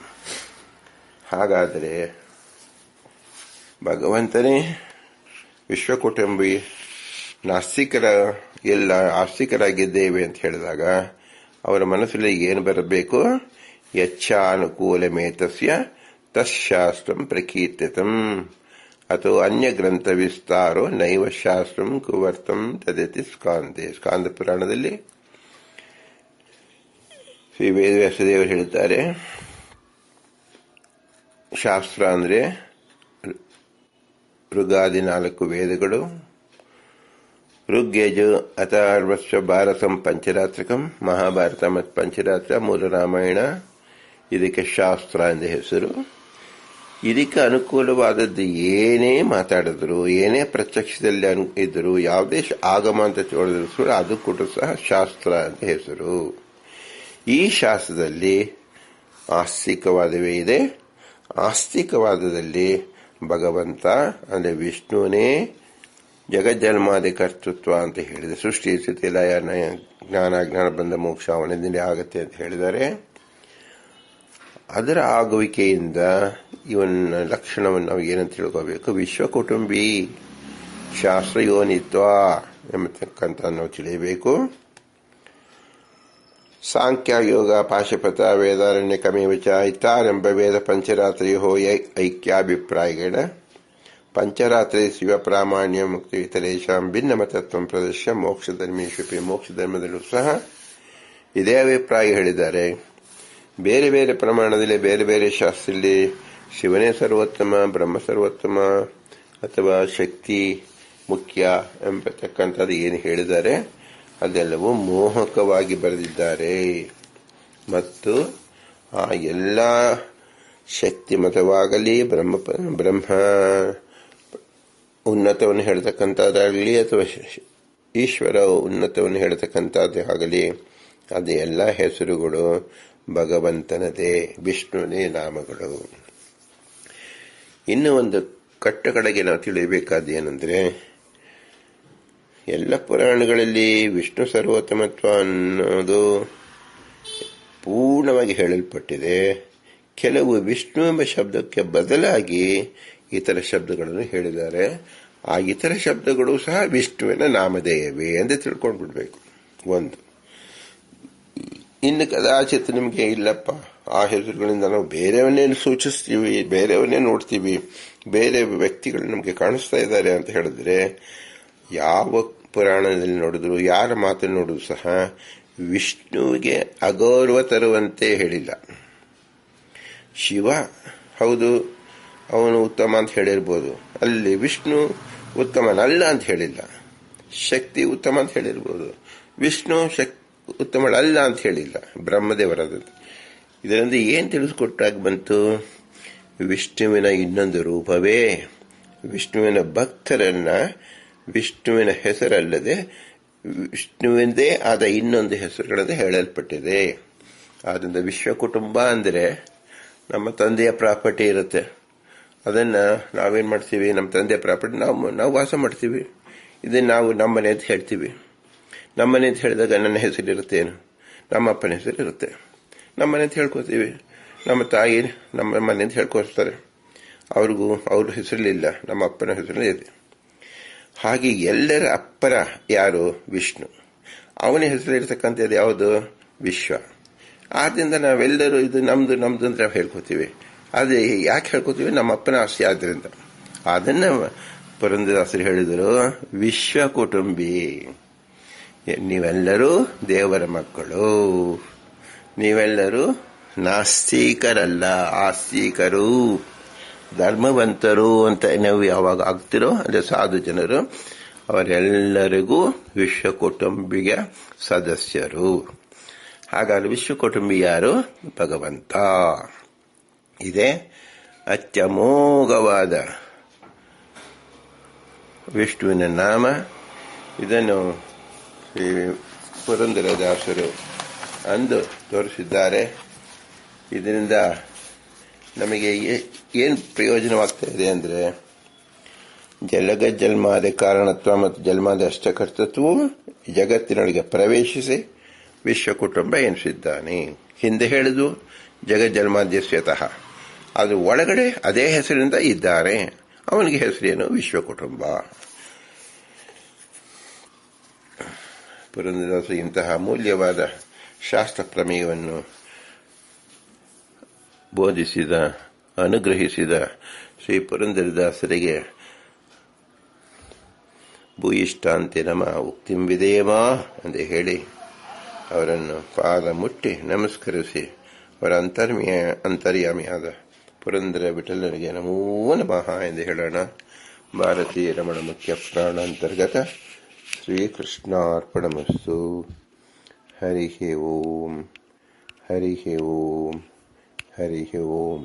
ಹಾಗಾದರೆ ಭಗವಂತನೇ ವಿಶ್ವಕುಟುಂಬಿ, ನಾಸ್ತಿಕರ ಎಲ್ಲ ಆಸ್ತಿಕರಾಗಿದ್ದೇವೆ ಅಂತ ಹೇಳಿದಾಗ ಅವರ ಮನಸ್ಸಲ್ಲಿ ಏನು ಬರಬೇಕು? ಯಚ್ಚಾನುಕೂಲಮೇತಸ್ಯ ತಶಾಸ್ತ್ರಂ ಪ್ರಕೀರ್ತಿತಂ ಅಥವಾ ಅನ್ಯ ಗ್ರಂಥ ವಿಸ್ತಾರೋ ನೈವ ಶಾಸ್ತ್ರಂ ಕುವರ್ತಂ ತದತಿ ಸ್ಕಾಂದೆ. ಸ್ಕಾಂದ ಪುರಾಣದಲ್ಲಿ ಶ್ರೀ ವೇದವ್ಯಾಸದೇವರು ಹೇಳುತ್ತಾರೆ, ಶಾಸ್ತ್ರ ಅಂದ್ರೆ ಋಗಾದಿ 4 ವೇದಗಳು, ಋಗ್ಯಜು ಅಥರ್ವಸ್ವ ಭಾರತಂ ಪಂಚರಾತ್ರಕಂ, ಮಹಾಭಾರತ ಮತ್ತು ಪಂಚರಾತ್ರ, ಮೂಲ ರಾಮಾಯಣ, ಇದಕ್ಕೆ ಶಾಸ್ತ್ರ ಎಂದ ಹೆಸರು. ಇದಕ್ಕೆ ಅನುಕೂಲವಾದದ್ದು ಏನೇ ಮಾತಾಡಿದ್ರು, ಏನೇ ಪ್ರತ್ಯಕ್ಷದಲ್ಲಿ ಇದ್ರು, ಯಾವುದೇ ಆಗಮ ಅಂತ ತಿಳಿದ್ರು ಅದು ಕೂಡ ಸಹ ಶಾಸ್ತ್ರ ಅಂತ ಹೆಸರು. ಈ ಶಾಸ್ತ್ರದಲ್ಲಿ ಆಸ್ತಿಕವಾದವೇ ಇದೆ. ಆಸ್ತಿಕವಾದದಲ್ಲಿ ಭಗವಂತ ಅಂದರೆ ವಿಷ್ಣುವನೇ ಜಗಜ್ಜನ್ಮಾದಿ ಕರ್ತೃತ್ವ ಅಂತ ಹೇಳಿದೆ. ಸೃಷ್ಟಿ ಸ್ಥಿತಿ ಲಯ ಜ್ಞಾನ ಬಂದ ಮೋಕ್ಷ ಅವನಿಂದಲೇ ಆಗತ್ತೆ ಅಂತ ಹೇಳಿದ್ದಾರೆ. ಅದರ ಆಗುವಿಕೆಯಿಂದ ಇವನ ಲಕ್ಷಣವನ್ನು ನಾವು ಏನಂತ ತಿಳ್ಕೋಬೇಕು? ವಿಶ್ವಕುಟುಂಬಿ, ಶಾಸ್ತ್ರಯೋನಿತ್ವ ಎಂಬತಕ್ಕಂಥ ನಾವು ತಿಳಿಯಬೇಕು. ಸಾಂಖ್ಯ ಯೋಗ ಪಾಶುಪತ ವೇದಾರಣ್ಯ ಕಮೇವಚ ಇತ್ತಾರೆಂಬ ವೇದ ಪಂಚರಾತ್ರಿಯೋ ಐಕ್ಯಾಭಿಪ್ರಾಯಗಳ ಪಂಚರಾತ್ರಿ ಶಿವ ಪ್ರಾಮಾಣ್ಯ ಮುಕ್ತಿ ಇತರೇಶಾಂ ಭಿನ್ನಮತತ್ವ ಪ್ರದರ್ಶ ಮೋಕ್ಷಧರ್ಮೇಶ್ವಪಿ. ಮೋಕ್ಷ ಧರ್ಮದಲ್ಲೂ ಸಹ ಇದೇ ಅಭಿಪ್ರಾಯ ಹೇಳಿದ್ದಾರೆ. ಬೇರೆ ಬೇರೆ ಪ್ರಮಾಣದಲ್ಲಿ ಬೇರೆ ಬೇರೆ ಶಾಸ್ತ್ರದಲ್ಲಿ ಶಿವನೇ ಸರ್ವೋತ್ತಮ, ಬ್ರಹ್ಮ ಸರ್ವೋತ್ತಮ ಅಥವಾ ಶಕ್ತಿ ಮುಖ್ಯ ಎಂಬತಕ್ಕಂಥದ್ದು ಏನು ಹೇಳಿದ್ದಾರೆ ಅದೆಲ್ಲವೂ ಮೋಹಕವಾಗಿ ಬರೆದಿದ್ದಾರೆ. ಮತ್ತು ಆ ಎಲ್ಲ ಶಕ್ತಿ ಮತವಾಗಲಿ, ಬ್ರಹ್ಮ ಉನ್ನತವನ್ನು ಹೇಳ್ತಕ್ಕಂಥದ್ದಾಗಲಿ ಅಥವಾ ಈಶ್ವರ ಉನ್ನತವನ್ನು ಹೇಳ್ತಕ್ಕಂಥದ್ದೇ ಆಗಲಿ, ಅದು ಎಲ್ಲ ಹೆಸರುಗಳು ಭಗವಂತನದೇ, ವಿಷ್ಣುವಿನೇ ನಾಮಗಳು. ಇನ್ನು ಒಂದು ಕಟ್ಟಕಡೆಗೆ ನಾವು ತಿಳಿಯಬೇಕಾದೇನೆಂದರೆ, ಎಲ್ಲ ಪುರಾಣಗಳಲ್ಲಿ ವಿಷ್ಣು ಸರ್ವೋತ್ತಮತ್ವ ಅನ್ನೋದು ಪೂರ್ಣವಾಗಿ ಹೇಳಲ್ಪಟ್ಟಿದೆ. ಕೆಲವು ವಿಷ್ಣು ಎಂಬ ಶಬ್ದಕ್ಕೆ ಬದಲಾಗಿ ಇತರ ಶಬ್ದಗಳನ್ನು ಹೇಳಿದ್ದಾರೆ. ಆ ಇತರ ಶಬ್ದಗಳು ಸಹ ವಿಷ್ಣುವಿನ ನಾಮಧೇಯವೇ ಎಂದು ತಿಳ್ಕೊಂಡು ಬಿಡಬೇಕು. ಒಂದು. ಇನ್ನು ಕದಾಚಿತ್ ನಿಮಗೆ ಇಲ್ಲಪ್ಪ, ಆ ಹೆಸರುಗಳಿಂದ ನಾವು ಬೇರೆಯವನ್ನೇ ಸೂಚಿಸ್ತೀವಿ, ಬೇರೆಯವನ್ನೇ ನೋಡ್ತೀವಿ, ಬೇರೆ ವ್ಯಕ್ತಿಗಳು ನಮಗೆ ಕಾಣಿಸ್ತಾ ಇದ್ದಾರೆ ಅಂತ ಹೇಳಿದ್ರೆ, ಯಾವ ಪುರಾಣದಲ್ಲಿ ನೋಡಿದ್ರು, ಯಾರ ಮಾತನ್ನು ನೋಡಿದ್ರು ಸಹ ವಿಷ್ಣುವಿಗೆ ಅಗೌರವ ತರುವಂತೆ ಹೇಳಿಲ್ಲ. ಶಿವ ಹೌದು ಅವನು ಉತ್ತಮ ಅಂತ ಹೇಳಿರ್ಬೋದು, ಅಲ್ಲಿ ವಿಷ್ಣು ಉತ್ತಮನಲ್ಲ ಅಂತ ಹೇಳಿಲ್ಲ. ಶಕ್ತಿ ಉತ್ತಮ ಅಂತ ಹೇಳಿರ್ಬೋದು, ವಿಷ್ಣು ಉತ್ತಮಳಲ್ಲ ಅಂತ ಹೇಳಿಲ್ಲ. ಬ್ರಹ್ಮದೇವರಾದದ್ದು. ಇದರಿಂದ ಏನು ತಿಳಿಸ್ಕೊಟ್ಟಾಗ ಬಂತು? ವಿಷ್ಣುವಿನ ಇನ್ನೊಂದು ರೂಪವೇ ವಿಷ್ಣುವಿನ ಭಕ್ತರನ್ನ ವಿಷ್ಣುವಿನ ಹೆಸರಲ್ಲದೆ ವಿಷ್ಣುವಿಂದೇ ಆದ ಇನ್ನೊಂದು ಹೆಸರುಗಳನ್ನು ಹೇಳಲ್ಪಟ್ಟಿದೆ. ಆದ್ದರಿಂದ ವಿಶ್ವ ಕುಟುಂಬ ಅಂದರೆ ನಮ್ಮ ತಂದೆಯ ಪ್ರಾಪರ್ಟಿ ಇರುತ್ತೆ. ಅದನ್ನ ನಾವೇನ್ ಮಾಡ್ತೀವಿ? ನಮ್ಮ ತಂದೆಯ ಪ್ರಾಪರ್ಟಿ ನಾವು ವಾಸ ಮಾಡ್ತೀವಿ. ಇದನ್ನ ನಾವು ನಮ್ಮನೆ ಅಂತ ಹೇಳ್ತೀವಿ. ನಮ್ಮನೆ ಅಂತ ಹೇಳಿದಾಗ ನನ್ನ ಹೆಸರಿರುತ್ತೇನು? ನಮ್ಮ ಅಪ್ಪನ ಹೆಸರಿರುತ್ತೆ. ನಮ್ಮನೆ ಅಂತ ಹೇಳ್ಕೊತೀವಿ. ನಮ್ಮ ತಾಯಿ ನಮ್ಮ ಮನೆ ಅಂತ ಹೇಳ್ಕೊಳ್ತಾರೆ. ಅವ್ರಿಗೂ ಅವ್ರ ಹೆಸರಲ್ಲಿಲ್ಲ, ನಮ್ಮ ಅಪ್ಪನ ಹೆಸರಲ್ಲಿ ಇದೆ. ಹಾಗೆ ಎಲ್ಲರ ಅಪ್ಪರ ಯಾರು? ವಿಷ್ಣು. ಅವನ ಹೆಸರಿರ್ತಕ್ಕಂಥದ್ದು ಯಾವುದು? ವಿಶ್ವ. ಆದ್ದರಿಂದ ನಾವೆಲ್ಲರೂ ಇದು ನಮ್ದು ನಮ್ದು ಅಂತ ಹೇಳ್ಕೊತೀವಿ. ಅದೇ ಯಾಕೆ ಹೇಳ್ಕೊತೀವಿ? ನಮ್ಮ ಅಪ್ಪನ ಆಸ್ತಿ ಆದ್ರಿಂದ. ಅದನ್ನ ಪುರಂದರದಾಸರು ಹೇಳಿದರು, ವಿಶ್ವ ಕುಟುಂಬಿ ನೀವೆಲ್ಲರೂ ದೇವರ ಮಕ್ಕಳು, ನೀವೆಲ್ಲರೂ ನಾಸ್ತಿಕರಲ್ಲ, ಆಸ್ತಿಕರು, ಧರ್ಮವಂತರು ಅಂತ ನೀವು ಯಾವಾಗ ಆಗ್ತಿರೋ ಅಂದರೆ ಸಾಧು ಜನರು, ಅವರೆಲ್ಲರಿಗೂ ವಿಶ್ವ ಕುಟುಂಬಿಯ ಸದಸ್ಯರು. ಹಾಗಾದ್ರೆ ವಿಶ್ವ ಕುಟುಂಬಿ ಯಾರು? ಭಗವಂತ. ಇದೇ ಅತ್ಯಮೋಘವಾದ ವಿಷ್ಣುವಿನ ನಾಮ. ಇದನ್ನು ಶ್ರೀ ಪುರಂದರದಾಸರು ಅಂದು ತೋರಿಸಿದ್ದಾರೆ. ಇದರಿಂದ ನಮಗೆ ಏನು ಪ್ರಯೋಜನವಾಗ್ತಾ ಇದೆ ಅಂದರೆ, ಜನ್ಮಾದ ಕಾರಣತ್ವ ಮತ್ತು ಜನ್ಮಾದ ಅಷ್ಟಕರ್ತತ್ವವು ಜಗತ್ತಿನೊಳಗೆ ಪ್ರವೇಶಿಸಿ ವಿಶ್ವ ಕುಟುಂಬ ಎನಿಸಿದ್ದಾನೆ. ಹಿಂದೆ ಹೇಳಿದು ಜಗಜ್ಜನ್ಮಾದ್ಯಸ್ಯತಃ, ಅದು ಒಳಗಡೆ ಅದೇ ಹೆಸರಿನಿಂದ ಇದ್ದಾರೆ. ಅವನಿಗೆ ಹೆಸರೇನು? ವಿಶ್ವ ಕುಟುಂಬ. ಪುರಂದರದಾಸ ಇಂತಹ ಅಮೂಲ್ಯವಾದ ಶಾಸ್ತ್ರ ಪ್ರಮೇಯವನ್ನು ಬೋಧಿಸಿದ, ಅನುಗ್ರಹಿಸಿದ ಶ್ರೀ ಪುರಂದರದಾಸರಿಗೆ ಭೂಯಿಷ್ಠಾಂತಿ ನಮ ಉಕ್ತಿಂ ವಿಧೇಯಮ ಎಂದು ಹೇಳಿ ಅವರನ್ನು ಪಾದ ಮುಟ್ಟಿ ನಮಸ್ಕರಿಸಿ ಅವರ ಅಂತರ್ಯಾಮಿಯಾದ ಪುರಂದರ ವಿಠಲನಿಗೆ ನಮೋ ನಮಃ ಎಂದು ಹೇಳೋಣ. ಭಾರತೀಯ ರಮಣ ಮುಖ್ಯ ಪ್ರಾಣ ಅಂತರ್ಗತ ಶ್ರೀಕೃಷ್ಣಾರ್ಪಣಮಸ್ತು. ಹರಿ ಓಂ, ಹರಿ ಓಂ, ಹರಿ ಓಂ.